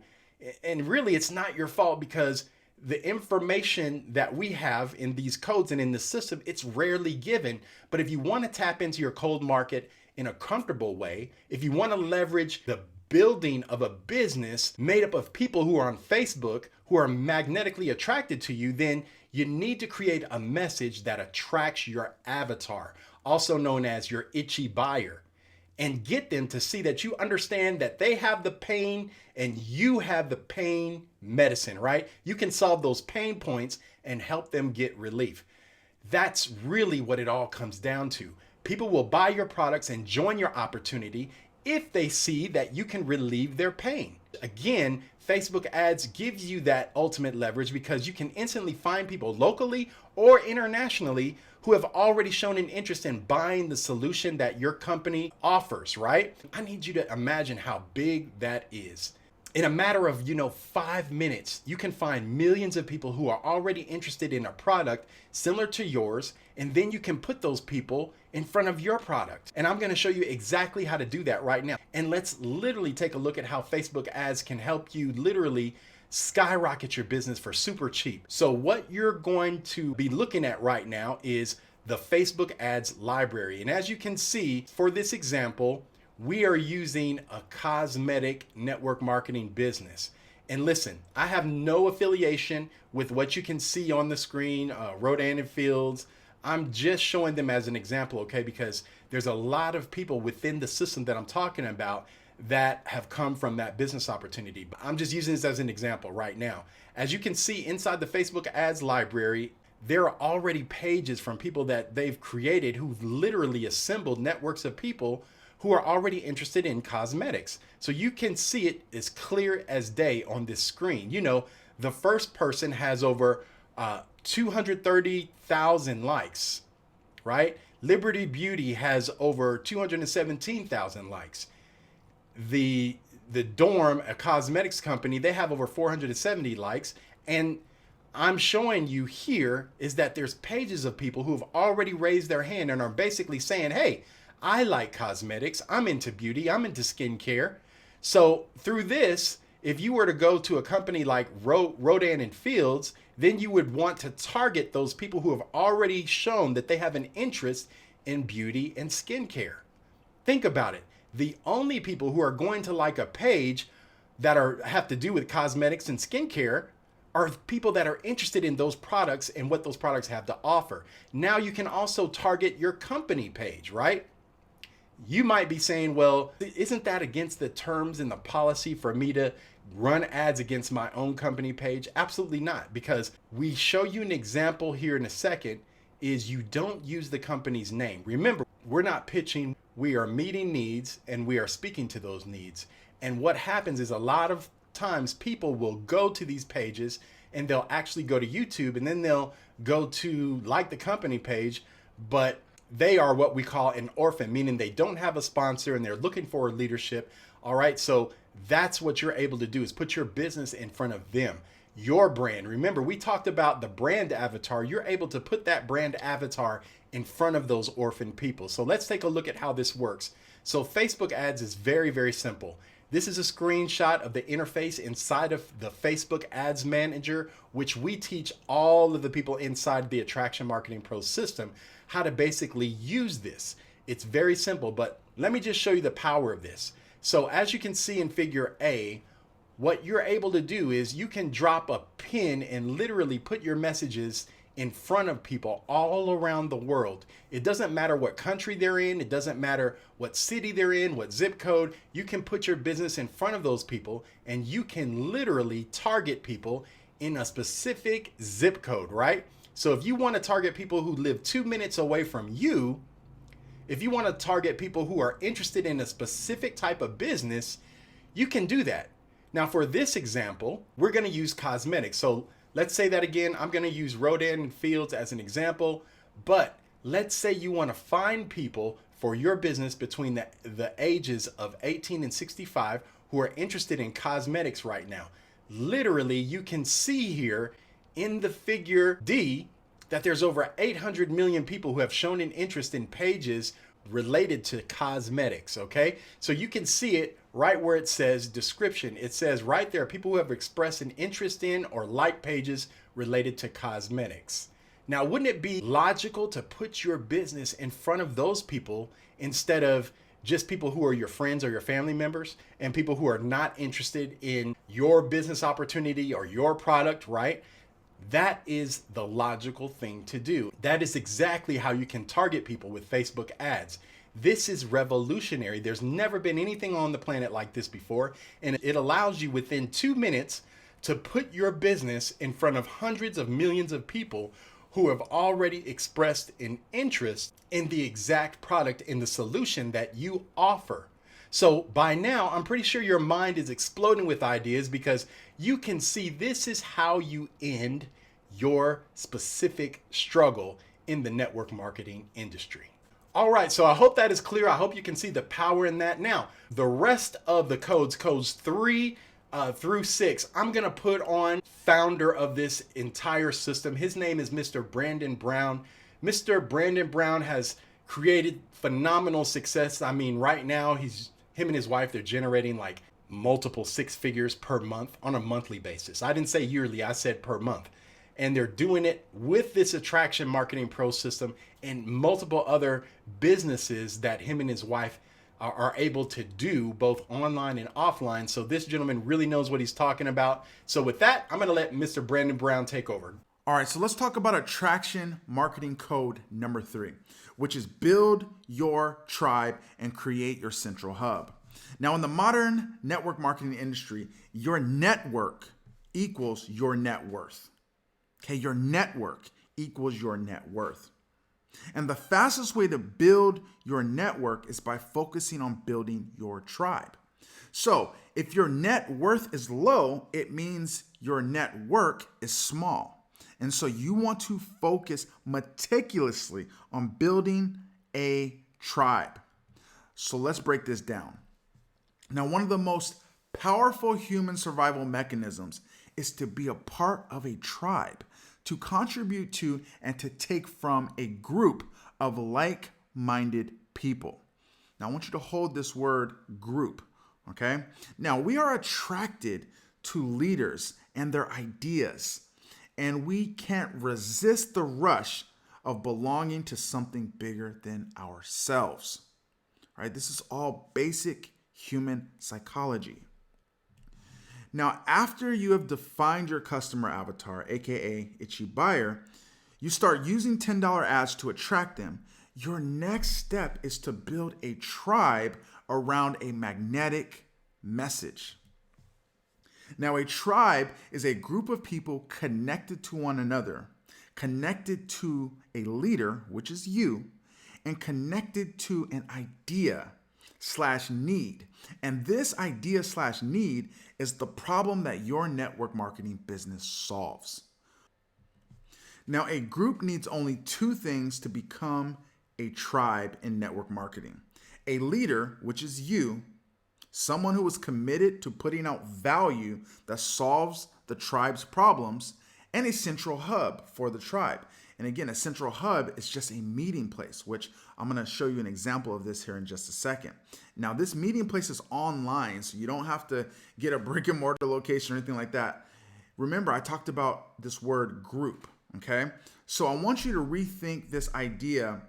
and really it's not your fault, because the information that we have in these codes and in the system, it's rarely given. But if you want to tap into your cold market in a comfortable way, if you want to leverage the building of a business made up of people who are on Facebook, who are magnetically attracted to you, then you need to create a message that attracts your avatar, also known as your itchy buyer, and get them to see that you understand that they have the pain and you have the pain medicine, right? You can solve those pain points and help them get relief. That's really what it all comes down to. People will buy your products and join your opportunity if they see that you can relieve their pain. Again, Facebook ads gives you that ultimate leverage because you can instantly find people locally or internationally who have already shown an interest in buying the solution that your company offers, right? I need you to imagine how big that is. In a matter of, 5 minutes, you can find millions of people who are already interested in a product similar to yours, and then you can put those people in front of your product. And I'm going to show you exactly how to do that right now. And let's literally take a look at how Facebook ads can help you literally skyrocket your business for super cheap. So what you're going to be looking at right now is the Facebook ads library. And as you can see, for this example, we are using a cosmetic network marketing business. And listen, I have no affiliation with what you can see on the screen, Rodan and Fields. I'm just showing them as an example, okay? Because there's a lot of people within the system that I'm talking about that have come from that business opportunity. But I'm just using this as an example right now. As you can see inside the Facebook ads library, there are already pages from people that they've created who've literally assembled networks of people who are already interested in cosmetics. So you can see it as clear as day on this screen. The first person has over 230,000 likes, right? Liberty Beauty has over 217,000 likes. The Dorm, a cosmetics company, they have over 470 likes. And I'm showing you here is that there's pages of people who have already raised their hand and are basically saying, hey, I like cosmetics, I'm into beauty, I'm into skincare. So through this, if you were to go to a company like Rodan and Fields, then you would want to target those people who have already shown that they have an interest in beauty and skincare. Think about it. The only people who are going to like a page that have to do with cosmetics and skincare are people that are interested in those products and what those products have to offer. Now you can also target your company page, right? You might be saying, well, isn't that against the terms and the policy for me to run ads against my own company page? Absolutely not, because we show you an example here in a second is you don't use the company's name. Remember, we're not pitching, we are meeting needs and we are speaking to those needs. And what happens is a lot of times people will go to these pages and they'll actually go to YouTube and then they'll go to like the company page, but they are what we call an orphan, meaning they don't have a sponsor and they're looking for leadership. All right, so that's what you're able to do is put your business in front of them, your brand. Remember, we talked about the brand avatar. You're able to put that brand avatar in front of those orphan people. So let's take a look at how this works. So Facebook ads is very, very simple. This is a screenshot of the interface inside of the Facebook Ads Manager, which we teach all of the people inside the Attraction Marketing Pro system how to basically use this. It's very simple, but let me just show you the power of this. So as you can see in figure A, what you're able to do is you can drop a pin and literally put your messages in front of people all around the world. It doesn't matter what country they're in. It doesn't matter what city they're in, what zip code. You can put your business in front of those people and you can literally target people in a specific zip code, right? So if you want to target people who live 2 minutes away from you, if you want to target people who are interested in a specific type of business, you can do that. Now for this example, we're going to use cosmetics. So let's say that again. I'm going to use Rodan and Fields as an example, but let's say you want to find people for your business between the ages of 18 and 65 who are interested in cosmetics right now. Literally, you can see here in the figure D that there's over 800 million people who have shown an interest in pages related to cosmetics, okay? So you can see it right where it says description. It says right there, people who have expressed an interest in or like pages related to cosmetics. Now, wouldn't it be logical to put your business in front of those people instead of just people who are your friends or your family members and people who are not interested in your business opportunity or your product, right? That is the logical thing to do. That is exactly how you can target people with Facebook ads. This is revolutionary. There's never been anything on the planet like this before, and it allows you within 2 minutes to put your business in front of hundreds of millions of people who have already expressed an interest in the exact product and the solution that you offer. So by now, I'm pretty sure your mind is exploding with ideas because you can see this is how you end your specific struggle in the network marketing industry. All right, so I hope that is clear. I hope you can see the power in that. Now, the rest of the codes 3 through 6, I'm gonna put on founder of this entire system. His name is Mr. Brandon Brown. Mr. Brandon Brown has created phenomenal success. I mean, right now, him and his wife, they're generating like multiple 6 figures per month on a monthly basis. I didn't say yearly, I said per month. And they're doing it with this Attraction Marketing Pro system and multiple other businesses that him and his wife are able to do both online and offline. So this gentleman really knows what he's talking about. So with that, I'm going to let Mr. Brandon Brown take over.
All right, so let's talk about Attraction Marketing Code number 3, which is build your tribe and create your central hub. Now, in the modern network marketing industry, your network equals your net worth. Okay, your network equals your net worth. And the fastest way to build your network is by focusing on building your tribe. So if your net worth is low, it means your network is small. And so you want to focus meticulously on building a tribe. So let's break this down. Now, one of the most powerful human survival mechanisms is to be a part of a tribe, to contribute to and to take from a group of like-minded people. Now, I want you to hold this word group, okay? Now, we are attracted to leaders and their ideas, and we can't resist the rush of belonging to something bigger than ourselves, right? This is all basic human psychology. Now, after you have defined your customer avatar, aka itchy buyer, you start using $10 ads to attract them. Your next step is to build a tribe around a magnetic message. Now, a tribe is a group of people connected to one another, connected to a leader, which is you, and connected to an idea/need. And this idea/need is the problem that your network marketing business solves. Now, a group needs only 2 things to become a tribe in network marketing: a leader, which is you, someone who is committed to putting out value that solves the tribe's problems, and a central hub for the tribe. And again, a central hub is just a meeting place, which I'm going to show you an example of this here in just a second. Now, this meeting place is online, so you don't have to get a brick and mortar location or anything like that. Remember, I talked about this word group, okay? So I want you to rethink this idea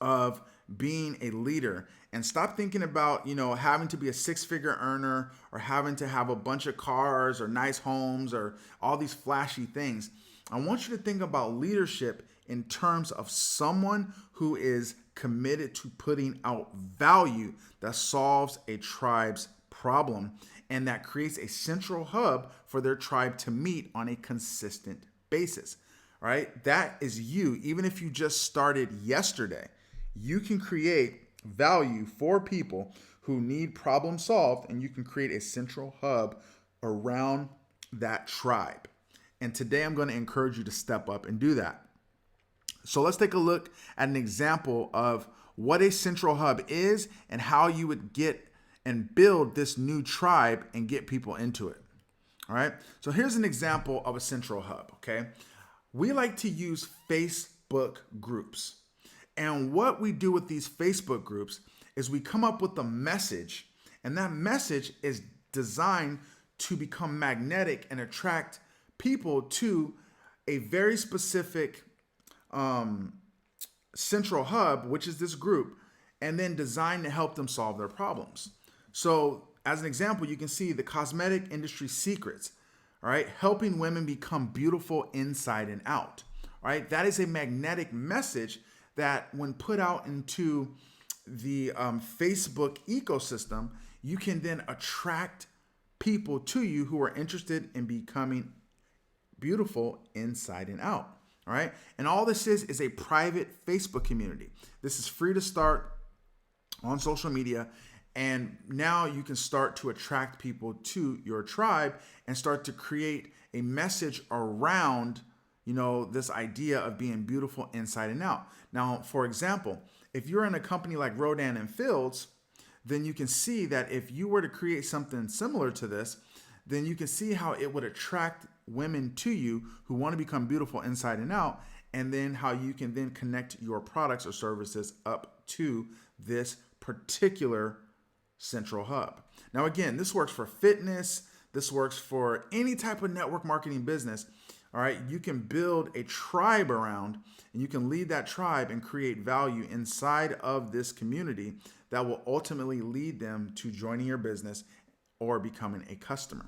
of being a leader and stop thinking about, having to be a six-figure earner or having to have a bunch of cars or nice homes or all these flashy things. I want you to think about leadership in terms of someone who is committed to putting out value that solves a tribe's problem and that creates a central hub for their tribe to meet on a consistent basis. All right? That is you. Even if you just started yesterday, you can create value for people who need problem solved, and you can create a central hub around that tribe. And today I'm going to encourage you to step up and do that. So let's take a look at an example of what a central hub is and how you would get and build this new tribe and get people into it. All right. So here's an example of a central hub. Okay. We like to use Facebook groups. And what we do with these Facebook groups is we come up with a message, and that message is designed to become magnetic and attract people to a very specific central hub, which is this group, and then designed to help them solve their problems. So as an example, you can see the cosmetic industry secrets, all right, helping women become beautiful inside and out. All right, that is a magnetic message that when put out into the Facebook ecosystem, you can then attract people to you who are interested in becoming beautiful inside and out. All right. And all this is a private Facebook community. This is free to start on social media. And now you can start to attract people to your tribe and start to create a message around, this idea of being beautiful inside and out. Now, for example, if you're in a company like Rodan and Fields, then you can see that if you were to create something similar to this, then you can see how it would attract women to you who want to become beautiful inside and out, and then how you can then connect your products or services up to this particular central hub. Now, again, this works for fitness. This works for any type of network marketing business. All right, you can build a tribe around, and you can lead that tribe and create value inside of this community that will ultimately lead them to joining your business or becoming a customer.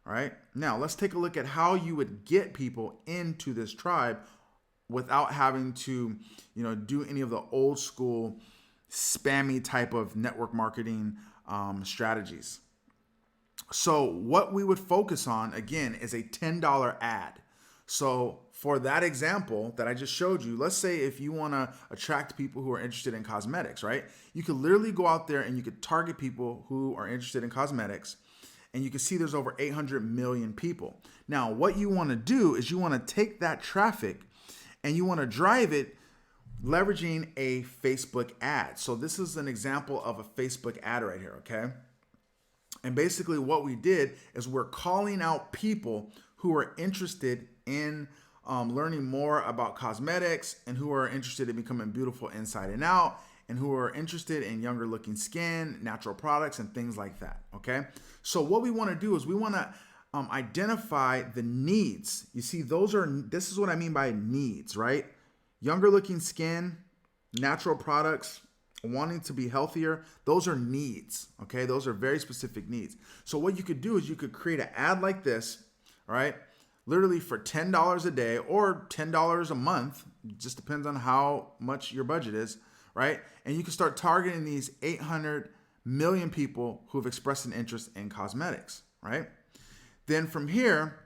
All right, now let's take a look at how you would get people into this tribe without having to, do any of the old school spammy type of network marketing strategies. So what we would focus on, again, is a $10 ad. So for that example that I just showed you, let's say if you want to attract people who are interested in cosmetics, right? You could literally go out there and you could target people who are interested in cosmetics, and you can see there's over 800 million people. Now, what you want to do is you want to take that traffic and you want to drive it leveraging a Facebook ad. So this is an example of a Facebook ad right here, okay? And basically what we did is we're calling out people who are interested in learning more about cosmetics and who are interested in becoming beautiful inside and out, and who are interested in younger looking skin, natural products, and things like that, okay? So what we want to do is we want to identify the needs. You see, this is what I mean by needs, right? Younger looking skin, natural products, wanting to be healthier, those are needs, okay? Those are very specific needs. So what you could do is you could create an ad like this, all right? Literally for $10 a day or $10 a month, just depends on how much your budget is, right? And you can start targeting these 800 million people who have expressed an interest in cosmetics, right? Then from here,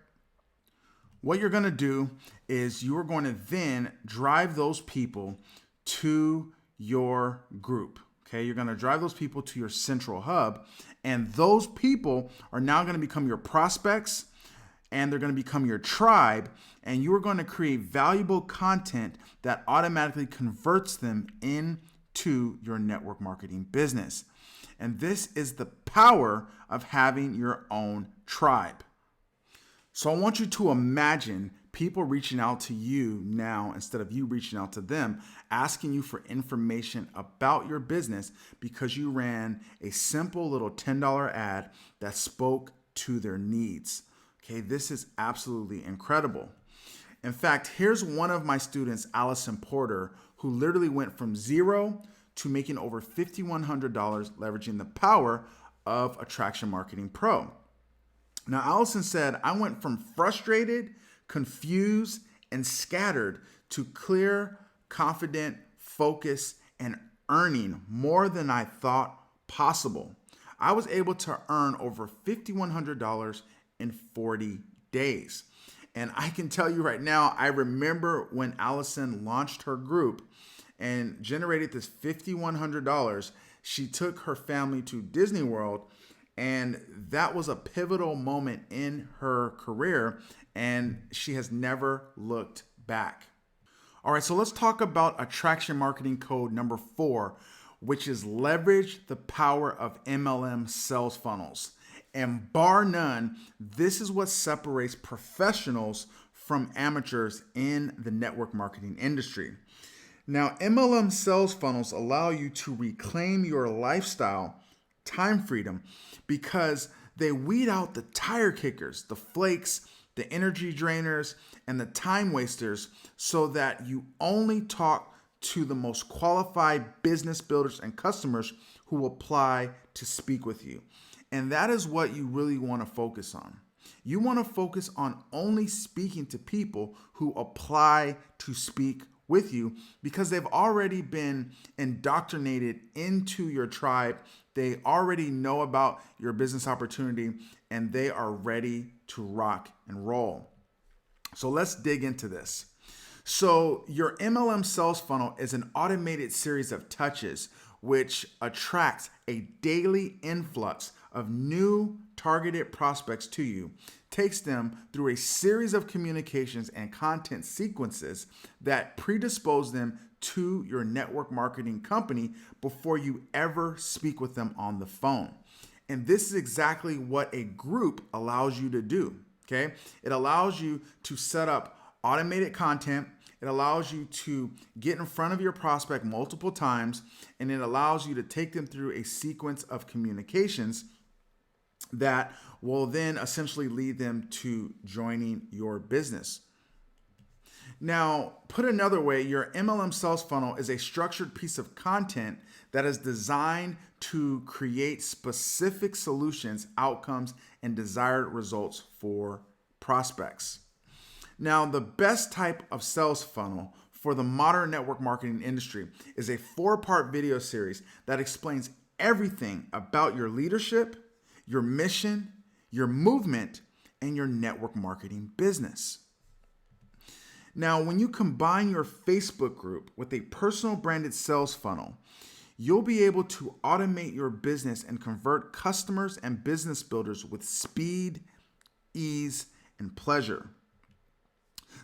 what you're going to do is you are going to then drive those people to your group. Okay, you're going to drive those people to your central hub, and those people are now going to become your prospects, and they're going to become your tribe, and you are going to create valuable content that automatically converts them into your network marketing business. And this is the power of having your own tribe. So I want you to imagine people reaching out to you now instead of you reaching out to them, asking you for information about your business because you ran a simple little $10 ad that spoke to their needs. Okay, this is absolutely incredible. In fact, here's one of my students, Allison Porter, who literally went from 0 to making over $5,100 leveraging the power of Attraction Marketing Pro. Now, Allison said, I went from frustrated, confused, and scattered to clear, confident, focused, and earning more than I thought possible. I was able to earn over $5,100 in 40 days. And I can tell you right now, I remember when Allison launched her group and generated this $5,100, she took her family to Disney World, and that was a pivotal moment in her career, and she has never looked back. All right, so let's talk about attraction marketing code number 4, which is leverage the power of MLM sales funnels. And bar none, this is what separates professionals from amateurs in the network marketing industry. Now, MLM sales funnels allow you to reclaim your lifestyle time freedom because they weed out the tire kickers, the flakes, the energy drainers, and the time wasters so that you only talk to the most qualified business builders and customers who apply to speak with you. And that is what you really want to focus on. You want to focus on only speaking to people who apply to speak with you because they've already been indoctrinated into your tribe. They already know about your business opportunity and they are ready to rock and roll. So let's dig into this. So your MLM sales funnel is an automated series of touches which attracts a daily influx of new targeted prospects to you, takes them through a series of communications and content sequences that predispose them to your network marketing company before you ever speak with them on the phone. And this is exactly what a group allows you to do, okay? It allows you to set up automated content. It allows you to get in front of your prospect multiple times, and it allows you to take them through a sequence of communications that will then essentially lead them to joining your business. Now, put another way, your MLM sales funnel is a structured piece of content that is designed to create specific solutions, outcomes, and desired results for prospects. Now, the best type of sales funnel for the modern network marketing industry is a 4-part video series that explains everything about your leadership, your mission, your movement, and your network marketing business. Now, when you combine your Facebook group with a personal branded sales funnel, you'll be able to automate your business and convert customers and business builders with speed, ease, and pleasure.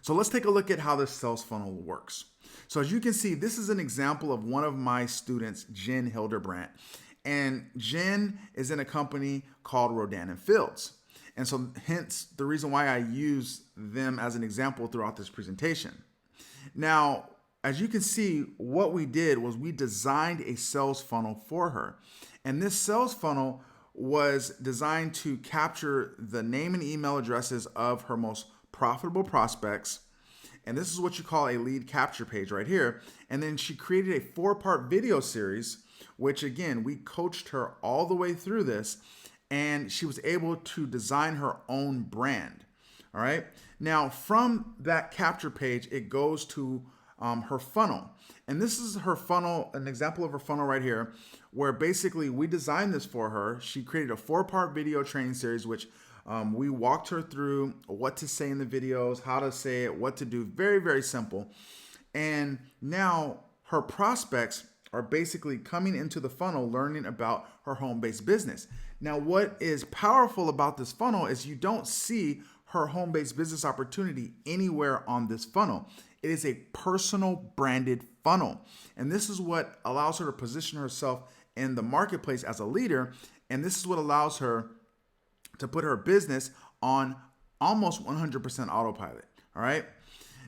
So let's take a look at how this sales funnel works. So as you can see, this is an example of one of my students, Jen Hildebrandt. And Jen is in a company called Rodan and Fields. And so hence the reason why I use them as an example throughout this presentation. Now, as you can see, what we did was we designed a sales funnel for her. And this sales funnel was designed to capture the name and email addresses of her most profitable prospects. And this is what you call a lead capture page right here. And then she created a 4-part video series, which again, we coached her all the way through this, and she was able to design her own brand. All right. Now from that capture page, it goes to her funnel. And this is her funnel, an example of her funnel right here, where basically we designed this for her. She created a 4-part video training series, which we walked her through what to say in the videos, how to say it, what to do. Very, very simple. And now her prospects are basically coming into the funnel, learning about her home-based business. Now, what is powerful about this funnel is you don't see her home-based business opportunity anywhere on this funnel. It is a personal branded funnel. And this is what allows her to position herself in the marketplace as a leader. And this is what allows her to put her business on almost 100% autopilot. All right.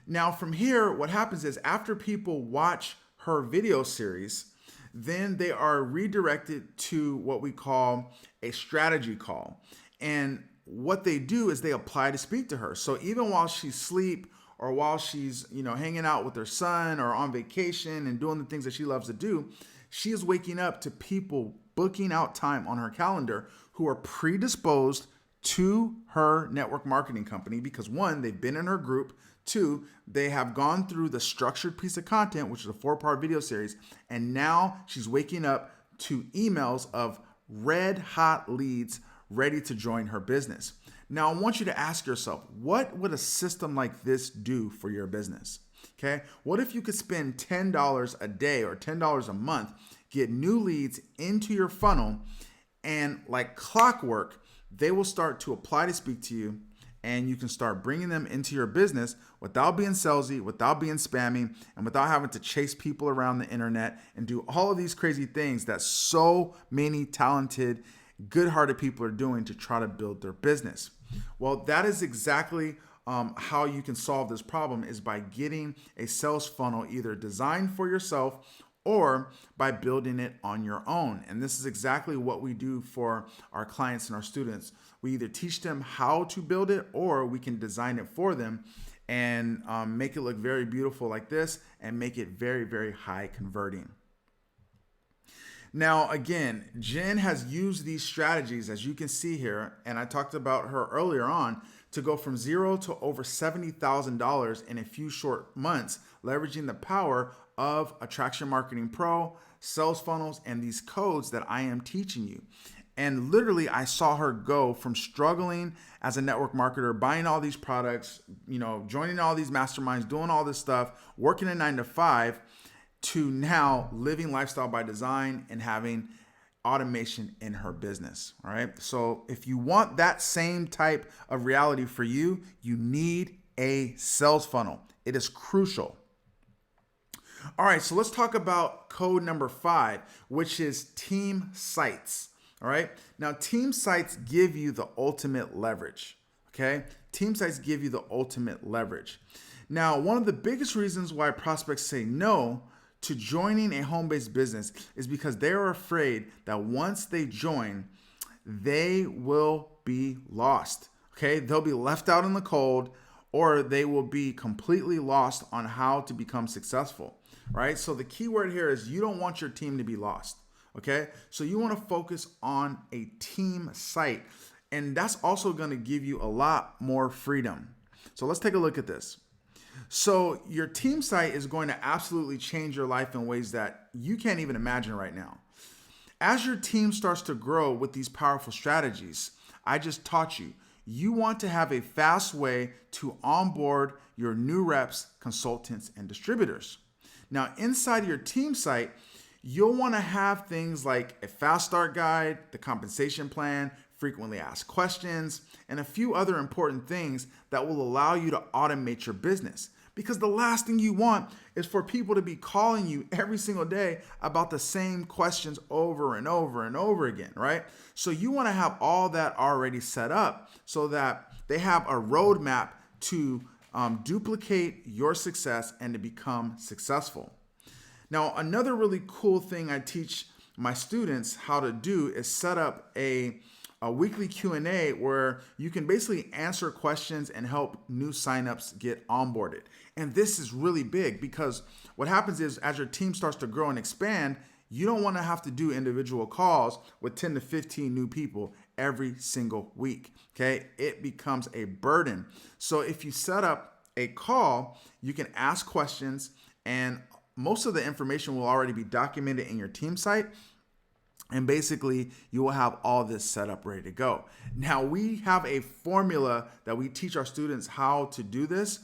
Now from here, what happens is after people watch her video series, then they are redirected to what we call a strategy call. And what they do is they apply to speak to her. So even while she's asleep or while she's, hanging out with her son or on vacation and doing the things that she loves to do, she is waking up to people booking out time on her calendar who are predisposed to her network marketing company because one, they've been in her group. Two, they have gone through the structured piece of content, which is a 4-part video series. And now she's waking up to emails of red hot leads ready to join her business. Now, I want you to ask yourself, what would a system like this do for your business? Okay. What if you could spend $10 a day or $10 a month, get new leads into your funnel, and like clockwork, they will start to apply to speak to you, and you can start bringing them into your business without being salesy, without being spammy, and without having to chase people around the internet and do all of these crazy things that so many talented, good-hearted people are doing to try to build their business. Well, that is exactly how you can solve this problem, is by getting a sales funnel either designed for yourself or by building it on your own. And this is exactly what we do for our clients and our students. We either teach them how to build it, or we can design it for them and make it look very beautiful like this and make it very, very high converting. Now, again, Jen has used these strategies, as you can see here, and I talked about her earlier on, to go from zero to over $70,000 in a few short months, leveraging the power of Attraction Marketing Pro, sales funnels, and these codes that I am teaching you. And literally, I saw her go from struggling as a network marketer, buying all these products, joining all these masterminds, doing all this stuff, working a 9-to-5, to now living lifestyle by design and having automation in her business. All right. So if you want that same type of reality for you, you need a sales funnel. It is crucial. All right. So let's talk about code number 5, which is team sites. All right. Now, team sites give you the ultimate leverage. Okay. Team sites give you the ultimate leverage. Now, one of the biggest reasons why prospects say no to joining a home-based business is because they're afraid that once they join, they will be lost. Okay, they'll be left out in the cold, or they will be completely lost on how to become successful, right? So the key word here is you don't want your team to be lost. Okay, so you want to focus on a team site, and that's also going to give you a lot more freedom. So let's take a look at this. So your team site is going to absolutely change your life in ways that you can't even imagine right now. As your team starts to grow with these powerful strategies I just taught you, you want to have a fast way to onboard your new reps, consultants, and distributors. Now, inside your team site, you'll want to have things like a fast start guide, the compensation plan, frequently asked questions, and a few other important things that will allow you to automate your business. Because the last thing you want is for people to be calling you every single day about the same questions over and over and over again, right? So you want to have all that already set up so that they have a roadmap to duplicate your success and to become successful. Now, another really cool thing I teach my students how to do is set up a weekly Q&A where you can basically answer questions and help new signups get onboarded. And this is really big because what happens is as your team starts to grow and expand, you don't want to have to do individual calls with 10 to 15 new people every single week. Okay, it becomes a burden. So if you set up a call, you can ask questions, and most of the information will already be documented in your team site. And basically, you will have all this set up ready to go. Now, we have a formula that we teach our students how to do this.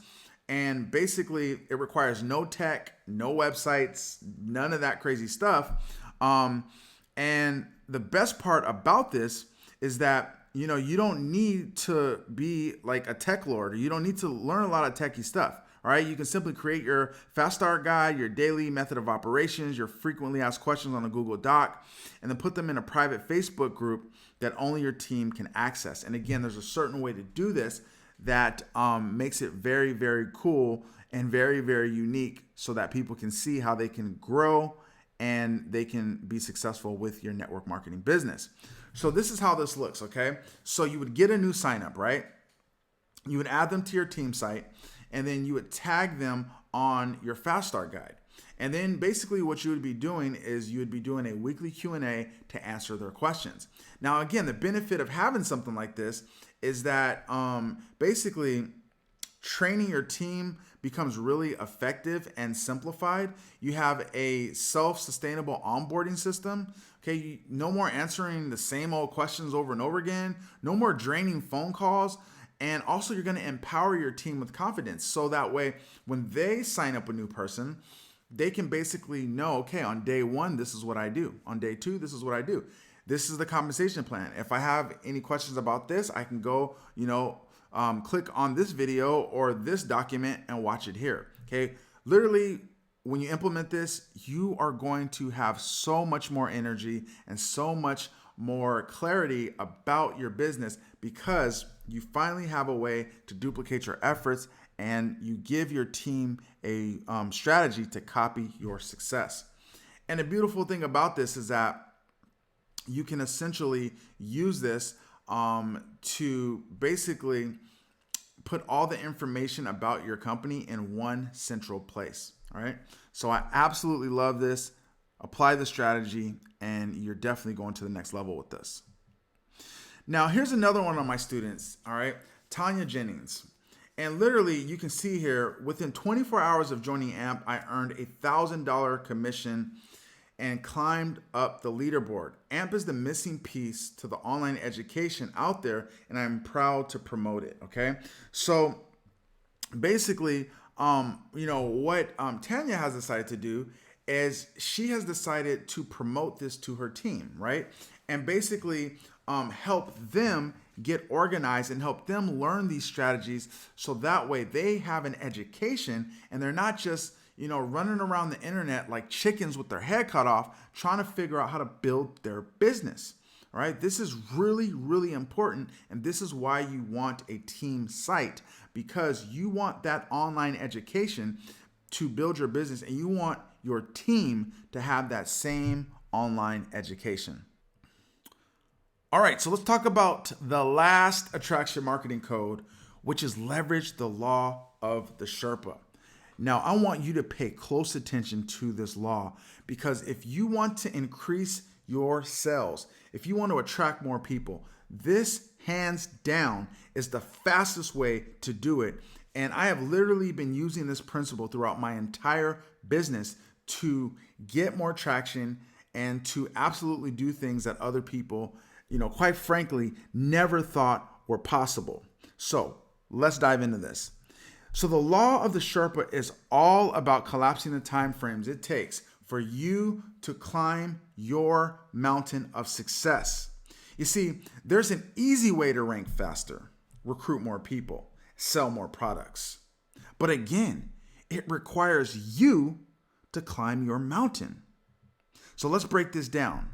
And basically, it requires no tech, no websites, none of that crazy stuff. And the best part about this is that, you don't need to be like a tech lord, or you don't need to learn a lot of techie stuff. All right, you can simply create your fast start guide, your daily method of operations, your frequently asked questions on a Google Doc, and then put them in a private Facebook group that only your team can access. And again, there's a certain way to do this that makes it very, very cool and very, very unique so that people can see how they can grow and they can be successful with your network marketing business. So this is how this looks, okay? So you would get a new sign up, right? You would add them to your team site, and then you would tag them on your fast start guide. And then basically what you would be doing is you would be doing a weekly Q&A to answer their questions. Now, again, the benefit of having something like this is that basically training your team becomes really effective and simplified. You have a self-sustainable onboarding system. Okay, no more answering the same old questions over and over again. No more draining phone calls. And also you're going to empower your team with confidence. So that way, when they sign up a new person, they can basically know, okay, on day 1, this is what I do. On day 2, this is what I do. This is the compensation plan. If I have any questions about this, I can go, click on this video or this document and watch it here. Okay. Literally, when you implement this, you are going to have so much more energy and so much more clarity about your business because you finally have a way to duplicate your efforts and you give your team a strategy to copy your success. And the beautiful thing about this is that you can essentially use this to basically put all the information about your company in one central place. All right. So I absolutely love this. Apply the strategy and you're definitely going to the next level with this. Now, here's another one of my students. All right. Tanya Jennings. And literally you can see here within 24 hours of joining AMP, I earned $1,000 commission and climbed up the leaderboard. AMP is the missing piece to the online education out there, and I'm proud to promote it. Okay, so basically, what Tanya has decided to do is she has decided to promote this to her team, right? And basically help them get organized and help them learn these strategies so that way they have an education and they're not just running around the internet like chickens with their head cut off, trying to figure out how to build their business. All right. This is really, really important. And this is why you want a team site, because you want that online education to build your business and you want your team to have that same online education. All right. So let's talk about the last attraction marketing code, which is leverage the law of the Sherpa. Now, I want you to pay close attention to this law because if you want to increase your sales, if you want to attract more people, this hands down is the fastest way to do it. And I have literally been using this principle throughout my entire business to get more traction and to absolutely do things that other people, quite frankly, never thought were possible. So let's dive into this. So the law of the Sherpa is all about collapsing the time frames it takes for you to climb your mountain of success. You see, there's an easy way to rank faster, recruit more people, sell more products. But again, it requires you to climb your mountain. So let's break this down.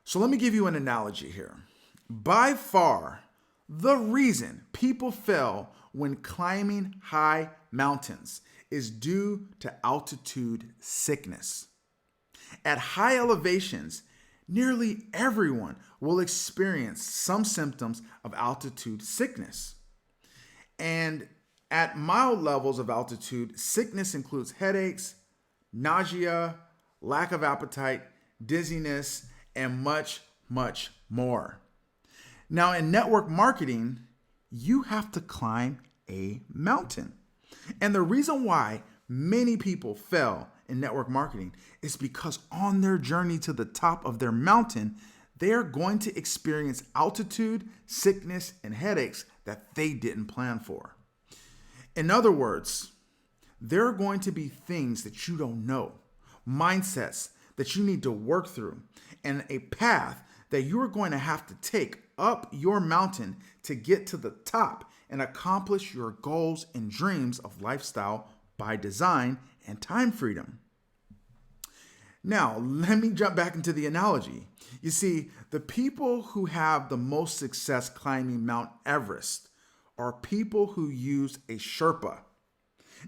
So let me give you an analogy here. By far, the reason people fail when climbing high mountains is due to altitude sickness. At high elevations, nearly everyone will experience some symptoms of altitude sickness. And at mild levels of altitude, sickness includes headaches, nausea, lack of appetite, dizziness, and much, much more. Now, in network marketing, you have to climb a mountain. And the reason why many people fail in network marketing is because on their journey to the top of their mountain, they are going to experience altitude, sickness, and headaches that they didn't plan for. In other words, there are going to be things that you don't know, mindsets that you need to work through, and a path that you are going to have to take up your mountain to get to the top and accomplish your goals and dreams of lifestyle by design and time freedom. Now, let me jump back into the analogy. You see, the people who have the most success climbing Mount Everest are people who use a Sherpa.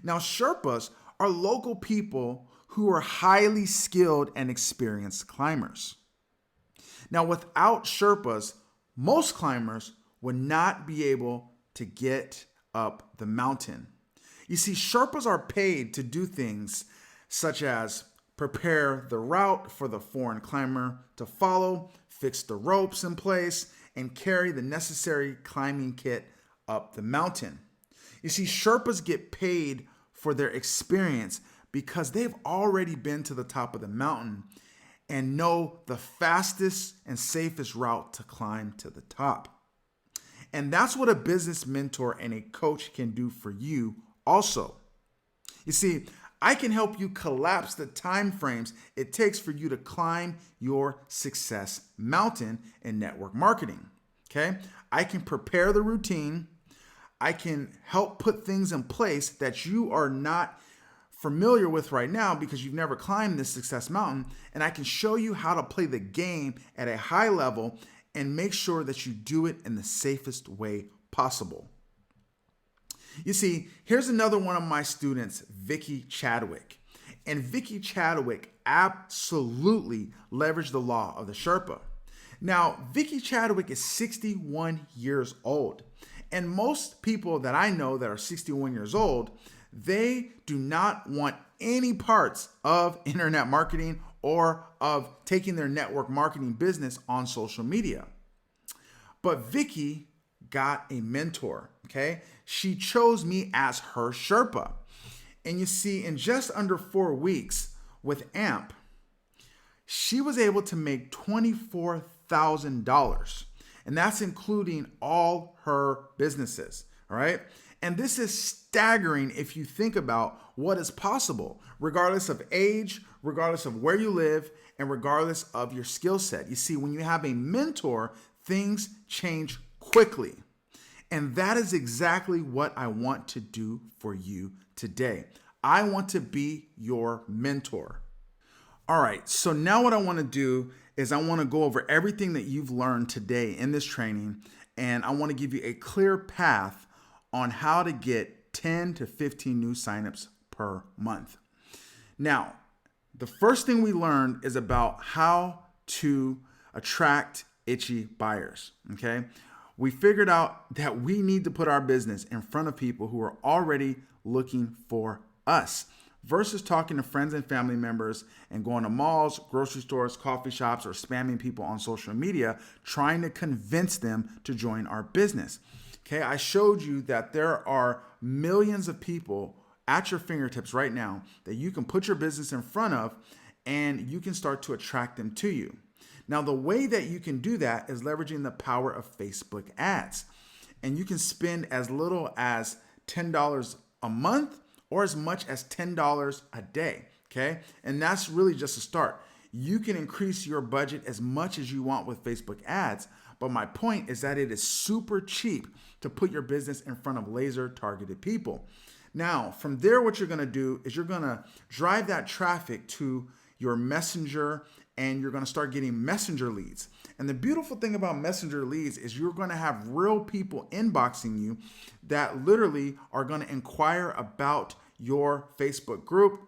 Now, Sherpas are local people who are highly skilled and experienced climbers. Now, without Sherpas, most climbers would not be able to get up the mountain. You see, Sherpas are paid to do things such as prepare the route for the foreign climber to follow, fix the ropes in place, and carry the necessary climbing kit up the mountain. You see, Sherpas get paid for their experience because they've already been to the top of the mountain and know the fastest and safest route to climb to the top. And that's what a business mentor and a coach can do for you also. You see, I can help you collapse the time frames it takes for you to climb your success mountain in network marketing. Okay? I can prepare the routine. I can help put things in place that you are not familiar with right now because you've never climbed this success mountain, and I can show you how to play the game at a high level and make sure that you do it in the safest way possible. You see, here's another one of my students, Vicky Chadwick. And Vicky Chadwick absolutely leveraged the law of the Sherpa. Now, Vicky Chadwick is 61 years old. And most people that I know that are 61 years old, they do not want any parts of internet marketing or of taking their network marketing business on social media. But Vicky got a mentor, okay? She chose me as her Sherpa. And you see, in just under 4 weeks with AMP, she was able to make $24,000. And that's including all her businesses, all right? And this is staggering if you think about what is possible, regardless of age, regardless of where you live, and regardless of your skill set. You see, when you have a mentor, things change quickly. And that is exactly what I want to do for you today. I want to be your mentor. All right, so now what I want to do is I want to go over everything that you've learned today in this training, and I want to give you a clear path on how to get 10 to 15 new signups per month. Now, the first thing we learned is about how to attract itchy buyers, okay? We figured out that we need to put our business in front of people who are already looking for us versus talking to friends and family members and going to malls, grocery stores, coffee shops, or spamming people on social media, trying to convince them to join our business. Okay, I showed you that there are millions of people at your fingertips right now that you can put your business in front of and you can start to attract them to you. Now, the way that you can do that is leveraging the power of Facebook ads. And you can spend as little as $10 a month or as much as $10 a day, okay? And that's really just a start. You can increase your budget as much as you want with Facebook ads, but my point is that it is super cheap to put your business in front of laser targeted people. Now, from there, what you're gonna do is you're gonna drive that traffic to your Messenger and you're gonna start getting Messenger leads. And the beautiful thing about Messenger leads is you're gonna have real people inboxing you that literally are gonna inquire about your Facebook group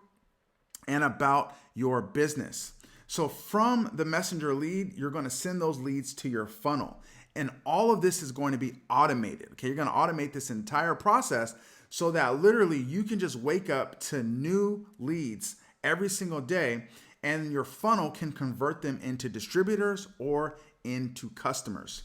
and about your business. So from the Messenger lead, you're gonna send those leads to your funnel. And all of this is going to be automated, okay? You're gonna automate this entire process so that literally you can just wake up to new leads every single day and your funnel can convert them into distributors or into customers.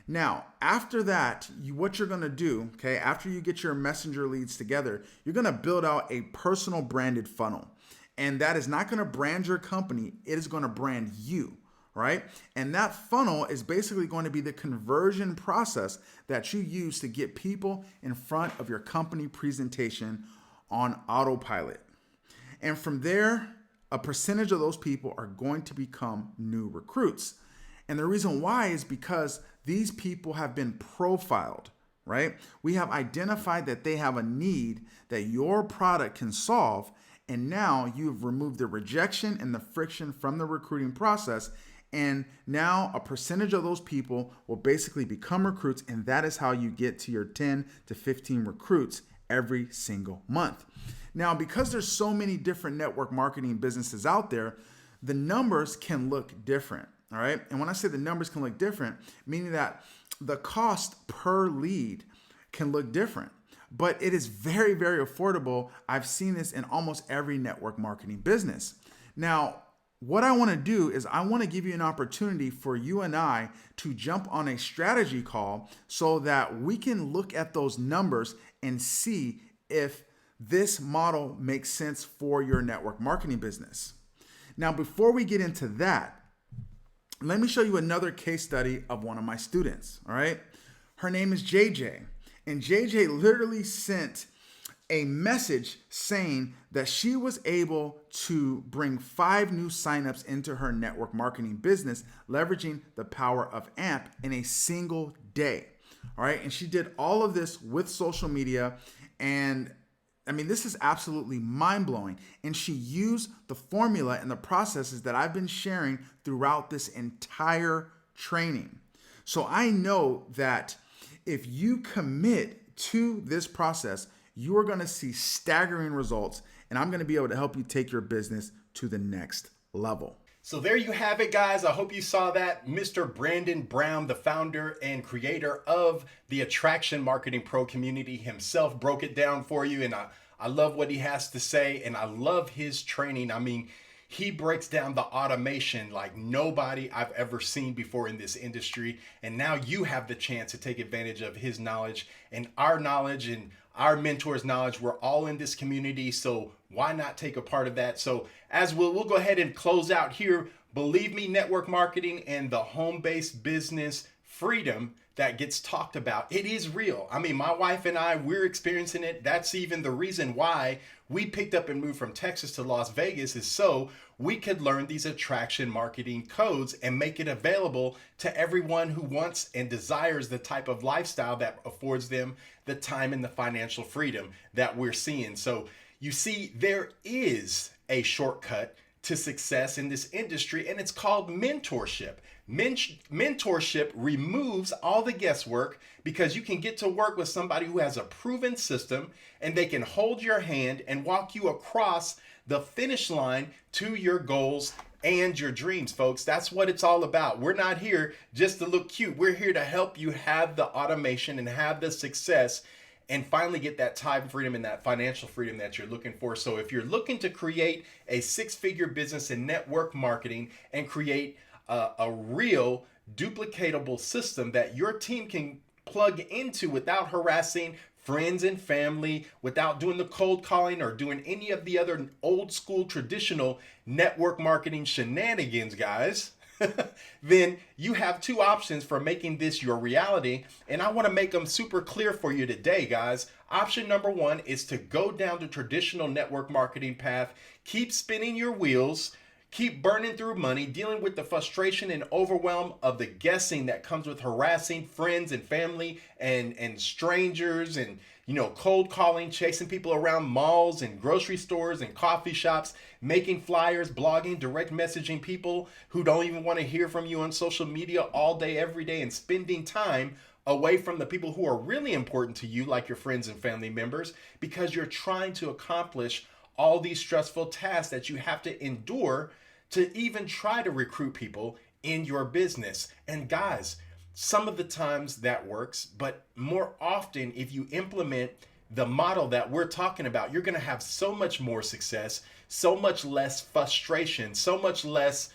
Now, after that, what you're gonna do, okay, after you get your Messenger leads together, you're gonna build out a personal branded funnel. And that is not gonna brand your company, it is gonna brand you, right? And that funnel is basically going to be the conversion process that you use to get people in front of your company presentation on autopilot. And from there, a percentage of those people are going to become new recruits. And the reason why is because these people have been profiled, right? We have identified that they have a need that your product can solve. And now you've removed the rejection and the friction from the recruiting process. And now a percentage of those people will basically become recruits. And that is how you get to your 10 to 15 recruits every single month. Now, because there's so many different network marketing businesses out there, the numbers can look different, all right? And when I say the numbers can look different, meaning that the cost per lead can look different. but it is very, very affordable. I've seen this in almost every network marketing business. Now, what I want to do is I want to give you an opportunity for you and I to jump on a strategy call so that we can look at those numbers and see if this model makes sense for your network marketing business. Now, before we get into that, let me show you another case study of one of my students, all right? Her name is JJ, and JJ literally sent a message saying that she was able to bring 5 new signups into her network marketing business, leveraging the power of AMP in a single day. All right. And she did all of this with social media. And I mean, this is absolutely mind blowing. And she used the formula and the processes that I've been sharing throughout this entire training. So I know that if you commit to this process, you are going to see staggering results, and I'm going to be able to help you take your business to the next level.
So there you have it, guys. I hope you saw that. Mr. Brandon Brown, the founder and creator of the Attraction Marketing Pro community himself, broke it down for you. And I love what he has to say, and I love his training. I mean, he breaks down the automation like nobody I've ever seen before in this industry. And now you have the chance to take advantage of his knowledge and our knowledge and our mentors' knowledge. We're all in this community, so why not take a part of that? So as we'll go ahead and close out here. Believe me, network marketing and the home-based business freedom that gets talked about, it is real. I mean, my wife and I, we're experiencing it. That's even the reason why we picked up and moved from Texas to Las Vegas, is so we could learn these attraction marketing codes and make it available to everyone who wants and desires the type of lifestyle that affords them the time and the financial freedom that we're seeing. So you see, there is a shortcut to success in this industry, and it's called mentorship. Mentorship removes all the guesswork because you can get to work with somebody who has a proven system, and they can hold your hand and walk you across the finish line to your goals and your dreams, folks. That's what it's all about. We're not here just to look cute. We're here to help you have the automation and have the success and finally get that time freedom and that financial freedom that you're looking for. So if you're looking to create a 6-figure business in network marketing and create a real duplicatable system that your team can plug into without harassing friends and family, without doing the cold calling or doing any of the other old school traditional network marketing shenanigans, guys, then you have 2 options for making this your reality. And I want to make them super clear for you today, guys. Option number 1 is to go down the traditional network marketing path, keep spinning your wheels, keep burning through money, dealing with the frustration and overwhelm of the guessing that comes with harassing friends and family and strangers, and cold calling, chasing people around malls and grocery stores and coffee shops, making flyers, blogging, direct messaging people who don't even want to hear from you on social media all day, every day, and spending time away from the people who are really important to you, like your friends and family members, because you're trying to accomplish all these stressful tasks that you have to endure to even try to recruit people in your business. And guys, some of the times that works, but more often, if you implement the model that we're talking about, you're going to have so much more success, so much less frustration, so much less,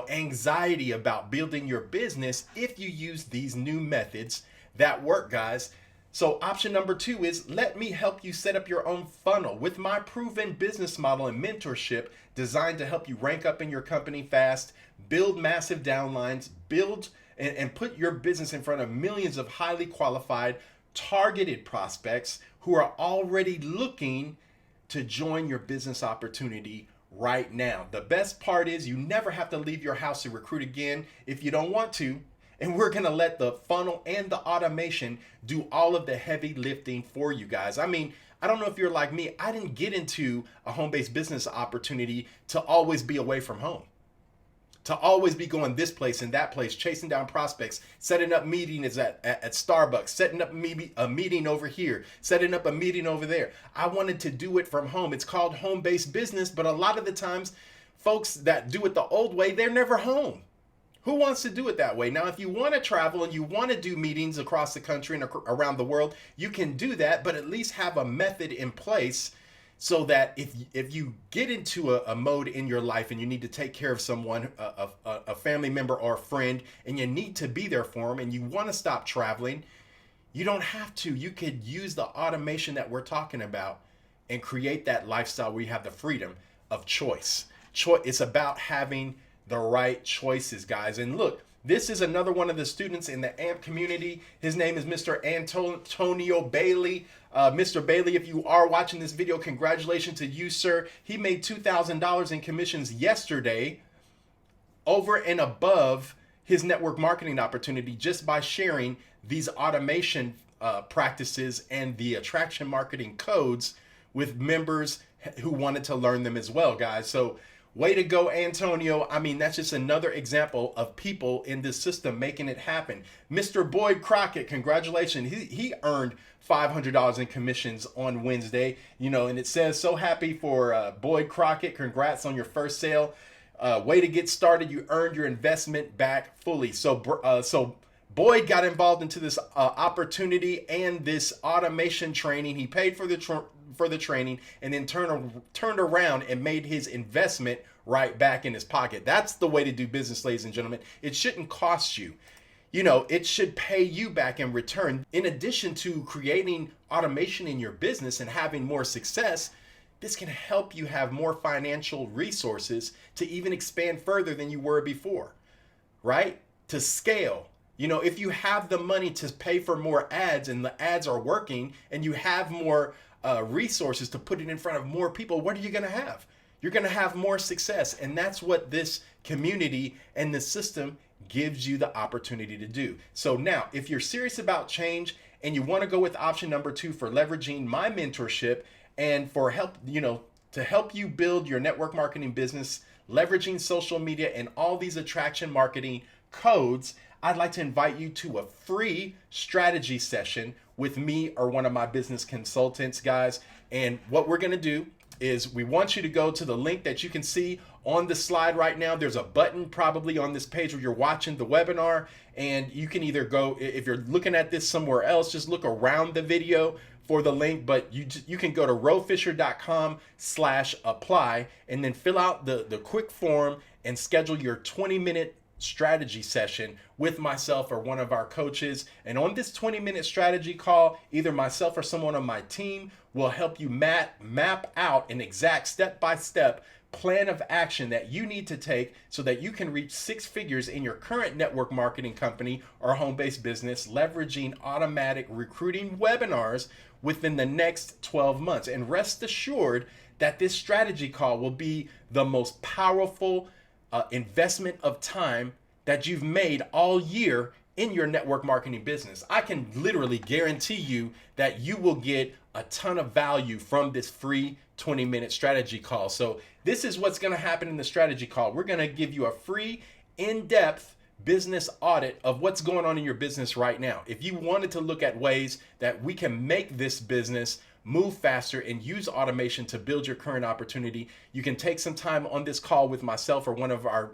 anxiety about building your business if you use these new methods that work, guys. So option number 2 is let me help you set up your own funnel with my proven business model and mentorship designed to help you rank up in your company fast, build massive downlines, build and put your business in front of millions of highly qualified, targeted prospects who are already looking to join your business opportunity right now. The best part is you never have to leave your house to recruit again if you don't want to. And we're going to let the funnel and the automation do all of the heavy lifting for you guys. I mean, I don't know if you're like me. I didn't get into a home-based business opportunity to always be away from home, to always be going this place and that place, chasing down prospects, setting up meetings at Starbucks, setting up a meeting over here, setting up a meeting over there. I wanted to do it from home. It's called home-based business, but a lot of the times, folks that do it the old way, they're never home. Who wants to do it that way? Now, if you want to travel and you want to do meetings across the country and around the world, you can do that, but at least have a method in place so that if you get into a mode in your life and you need to take care of someone, a family member or a friend, and you need to be there for them and you want to stop traveling, you don't have to. You could use the automation that we're talking about and create that lifestyle where you have the freedom of choice. It's about having the right choices, guys. And look, this is another one of the students in the AMP community. His name is Mr. Antonio Bailey. Mr. Bailey, if you are watching this video, congratulations to you, sir. He made $2,000 in commissions yesterday over and above his network marketing opportunity just by sharing these automation practices and the attraction marketing codes with members who wanted to learn them as well, guys. So way to go, Antonio. I mean, that's just another example of people in this system making it happen. Mr. Boyd Crockett, congratulations. He earned $500 in commissions on Wednesday, and it says, so happy for Boyd Crockett. Congrats on your first sale. Way to get started. You earned your investment back fully. So Boyd got involved into this opportunity and this automation training. He paid for the training and then turned around and made his investment right back in his pocket. That's the way to do business, ladies and gentlemen. It shouldn't cost you. It should pay you back in return. In addition to creating automation in your business and having more success, this can help you have more financial resources to even expand further than you were before, right? To scale. If you have the money to pay for more ads and the ads are working and you have more resources to put it in front of more people, what are you going to have? You're going to have more success. And that's what this community and the system gives you the opportunity to do. So now, if you're serious about change and you want to go with option number 2 for leveraging my mentorship and for help, to help you build your network marketing business, leveraging social media and all these attraction marketing codes, I'd like to invite you to a free strategy session with me or one of my business consultants, guys. And what we're going to do is we want you to go to the link that you can see on the slide right now. There's a button probably on this page where you're watching the webinar, and you can either go, if you're looking at this somewhere else, just look around the video for the link, but you can go to rofisher.com/apply and then fill out the quick form and schedule your 20-minute strategy session with myself or one of our coaches. And on this 20-minute strategy call, either myself or someone on my team will help you map out an exact step-by-step plan of action that you need to take so that you can reach 6 figures in your current network marketing company or home-based business, leveraging automatic recruiting webinars within the next 12 months. And rest assured that this strategy call will be the most powerful investment of time that you've made all year in your network marketing business. I can literally guarantee you that you will get a ton of value from this free 20-minute strategy call. So this is what's going to happen in the strategy call. We're going to give you a free, in-depth business audit of what's going on in your business right now. If you wanted to look at ways that we can make this business move faster and use automation to build your current opportunity, you can take some time on this call with myself or one of our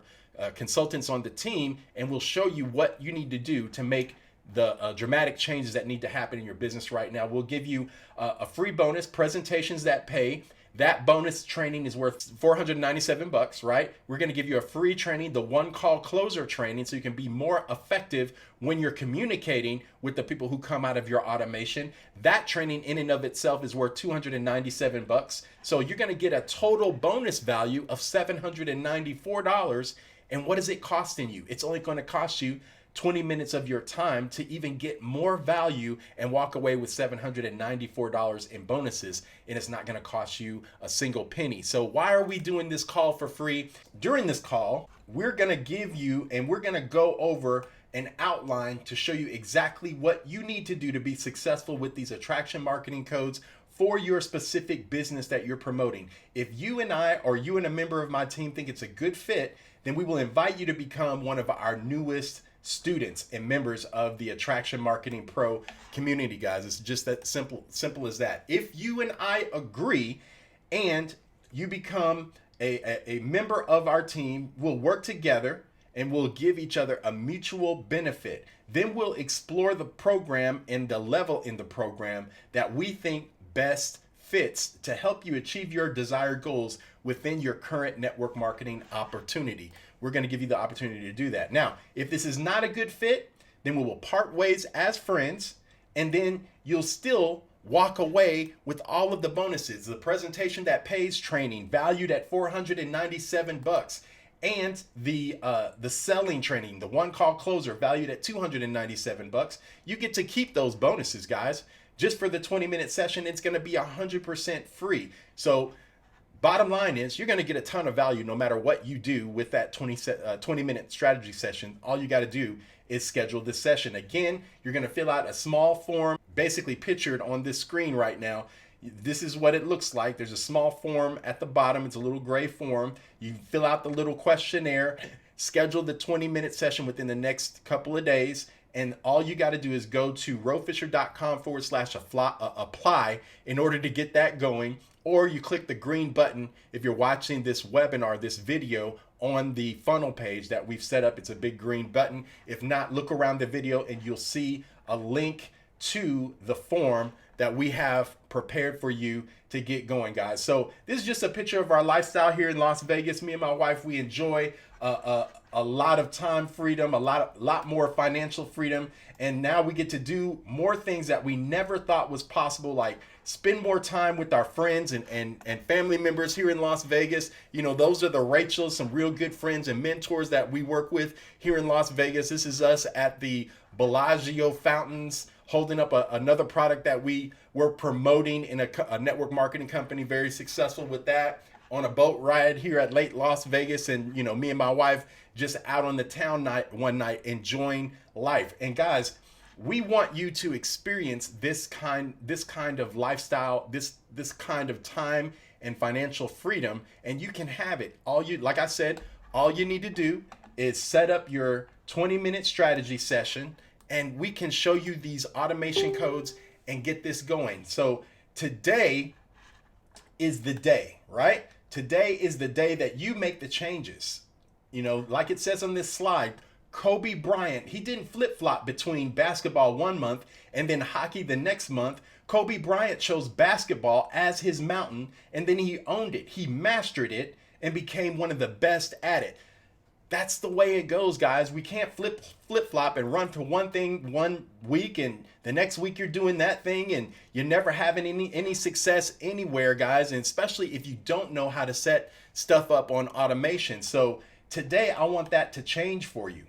consultants on the team, and we'll show you what you need to do to make the dramatic changes that need to happen in your business right now. We'll give you a free bonus, presentations that pay. That bonus training is worth $497, right? We're going to give you a free training, the one call closer training, so you can be more effective when you're communicating with the people who come out of your automation. That training in and of itself is worth $297. So you're going to get a total bonus value of $794. And what is it costing you? It's only going to cost you 20 minutes of your time to even get more value and walk away with $794 in bonuses, and it's not going to cost you a single penny. So why are we doing this call for free? During this call, we're going to give you, and we're going to go over an outline to show you exactly what you need to do to be successful with these attraction marketing codes for your specific business that you're promoting. If you and I, or you and a member of my team, think it's a good fit, then we will invite you to become one of our newest students and members of the Attraction Marketing Pro community, guys. It's just that simple as that. If you and I agree and you become a member of our team, we'll work together and we'll give each other a mutual benefit. Then we'll explore the program and the level in the program that we think best fits to help you achieve your desired goals within your current network marketing opportunity. We're going to give you the opportunity to do that. Now, if this is not a good fit, then we will part ways as friends, and then you'll still walk away with all of the bonuses. The presentation that pays training valued at $497, and the selling training, the one call closer valued at $297. You get to keep those bonuses, guys. Just for the 20-minute session, it's going to be 100% free. So bottom line is you're going to get a ton of value no matter what you do with that 20-minute strategy session. All you got to do is schedule this session. Again, you're going to fill out a small form, basically pictured on this screen right now. This is what it looks like. There's a small form at the bottom. It's a little gray form. You fill out the little questionnaire, schedule the 20-minute session within the next couple of days, and all you got to do is go to rofisher.com/apply in order to get that going, or you click the green button if you're watching this webinar, this video, on the funnel page that we've set up. It's a big green button. If not, look around the video and you'll see a link to the form that we have prepared for you to get going, guys. So this is just a picture of our lifestyle here in Las Vegas. Me and my wife, we enjoy a lot of time freedom, a lot more financial freedom, and now we get to do more things that we never thought was possible, like spend more time with our friends and family members here in Las Vegas. You know, those are the Rachels, some real good friends and mentors that we work with here in Las Vegas. This is us at the Bellagio Fountains, holding up another product that we were promoting in a network marketing company, very successful with that, on a boat ride here at Lake Las Vegas. And, you know, me and my wife just out on the town one night enjoying life. And guys, we want you to experience this kind of lifestyle, this kind of time and financial freedom, and you can have it. Like I said, all you need to do is set up your 20-minute strategy session, and we can show you these automation codes and get this going. So today is the day, right? Today is the day that you make the changes. You know, like it says on this slide, Kobe Bryant, he didn't flip-flop between basketball one month and then hockey the next month. Kobe Bryant chose basketball as his mountain, and then he owned it. He mastered it and became one of the best at it. That's the way it goes, guys. We can't flip-flop and run to one thing one week and the next week you're doing that thing and you're never having any success anywhere, guys, and especially if you don't know how to set stuff up on automation. So today I want that to change for you,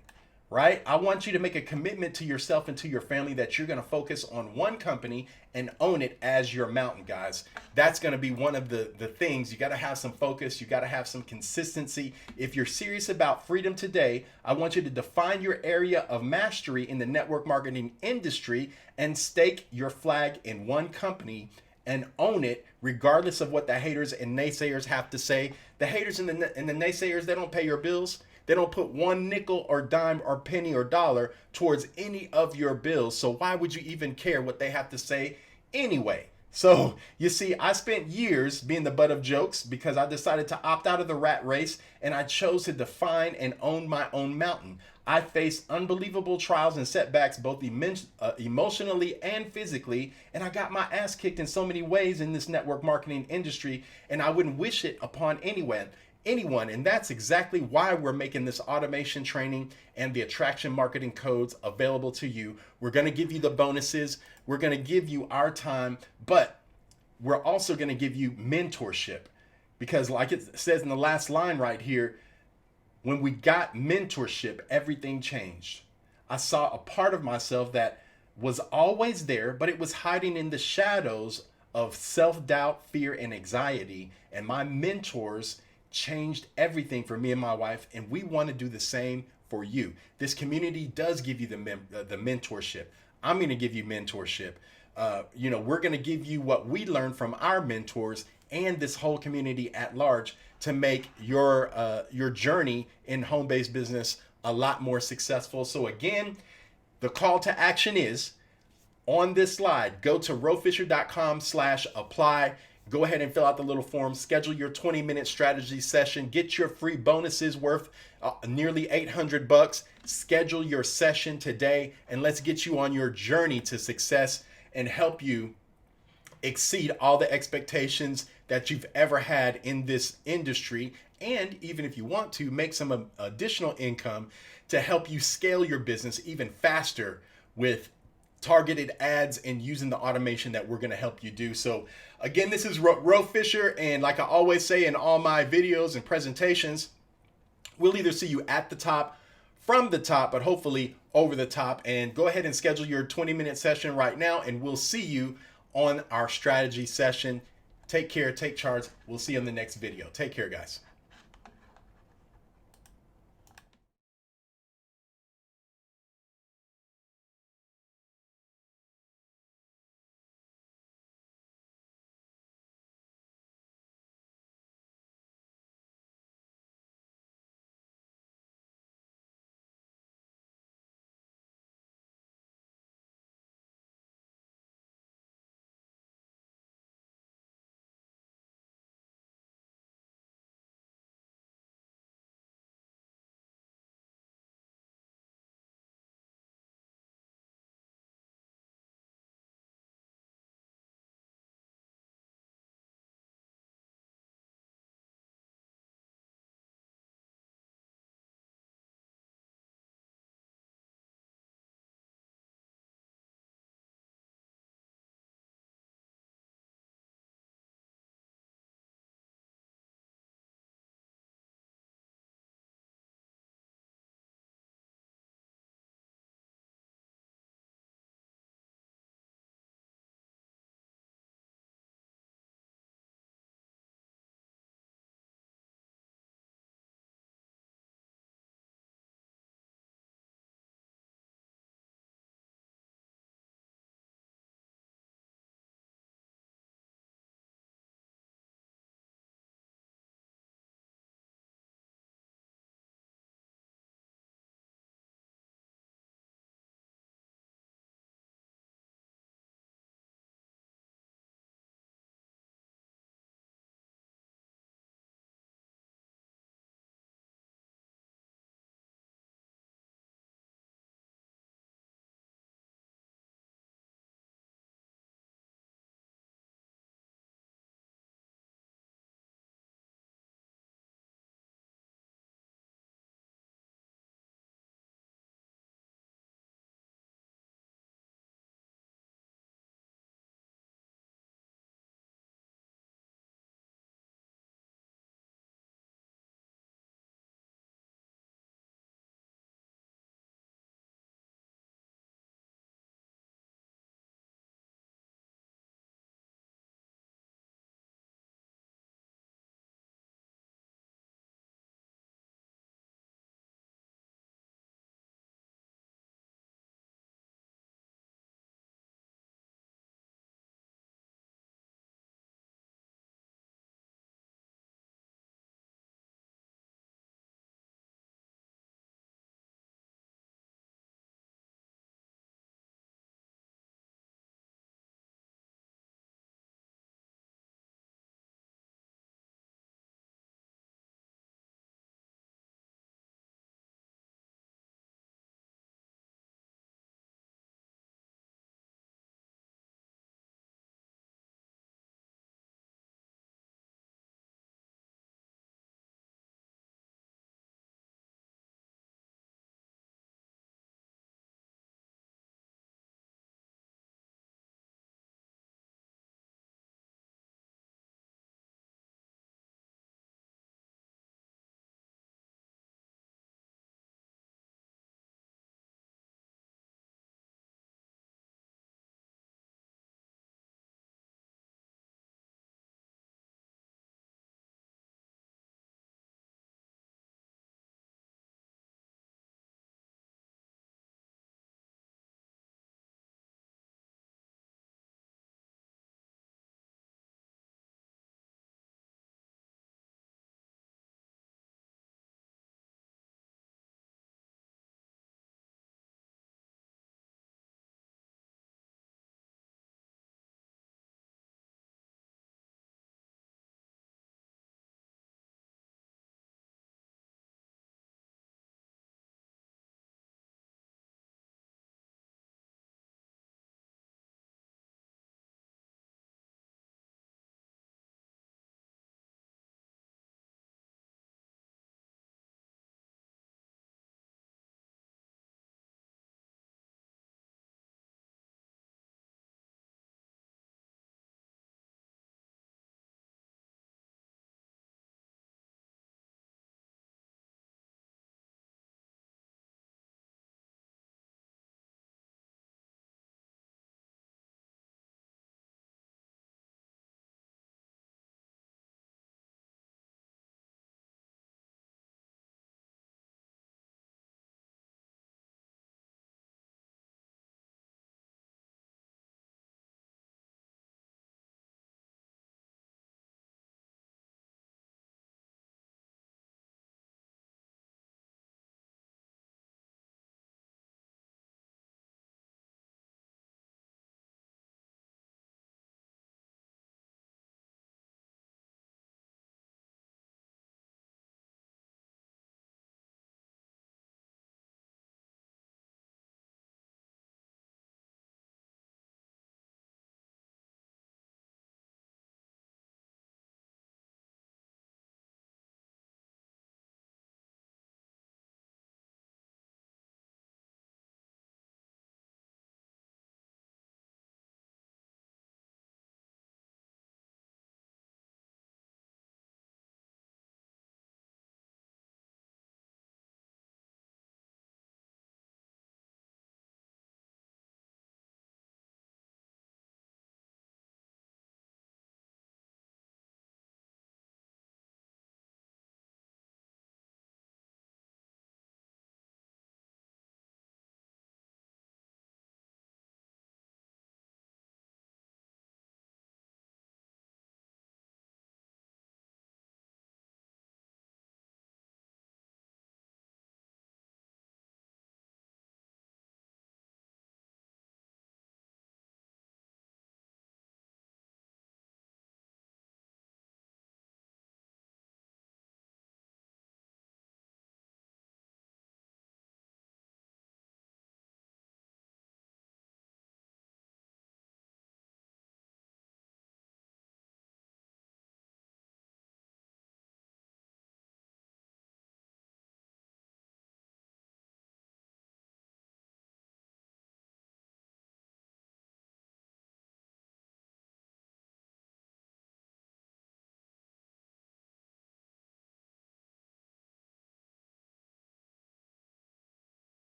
right? I want you to make a commitment to yourself and to your family that you're going to focus on one company and own it as your mountain, guys. That's going to be one of the things. You got to have some focus. You got to have some consistency. If you're serious about freedom today, I want you to define your area of mastery in the network marketing industry and stake your flag in one company and own it, regardless of what the haters and naysayers have to say. The haters and the naysayers, they don't pay your bills. They don't put one nickel or dime or penny or dollar towards any of your bills. So why would you even care what they have to say anyway? So you see, I spent years being the butt of jokes because I decided to opt out of the rat race, and I chose to define and own my own mountain. I faced unbelievable trials and setbacks, both emotionally and physically, and I got my ass kicked in so many ways in this network marketing industry, and I wouldn't wish it upon anyone. And that's exactly why we're making this automation training and the attraction marketing codes available to you. We're going to give you the bonuses. We're going to give you our time, but we're also going to give you mentorship, because like it says in the last line right here, when we got mentorship, everything changed. I saw a part of myself that was always there, but it was hiding in the shadows of self-doubt, fear, and anxiety. And my mentors changed everything for me and my wife, and we want to do the same for you. This community does give you the mentorship. I'm going to give you mentorship. We're going to give you what we learned from our mentors and this whole community at large to make your journey in home-based business a lot more successful. So again, the call to action is on this slide. Go to rofisher.com/apply. Go ahead and fill out the little form, schedule your 20-minute strategy session, get your free bonuses worth nearly $800. Schedule your session today, and let's get you on your journey to success and help you exceed all the expectations that you've ever had in this industry. And even if you want to, make some additional income to help you scale your business even faster with targeted ads and using the automation that we're going to help you do. So again, this is Ro Fisher, and like I always say in all my videos and presentations, we'll either see you at the top, from the top, but hopefully over the top. And go ahead and schedule your 20-minute session right now, and we'll see you on our strategy session. Take care, take charge. We'll see you in the next video. Take care, guys.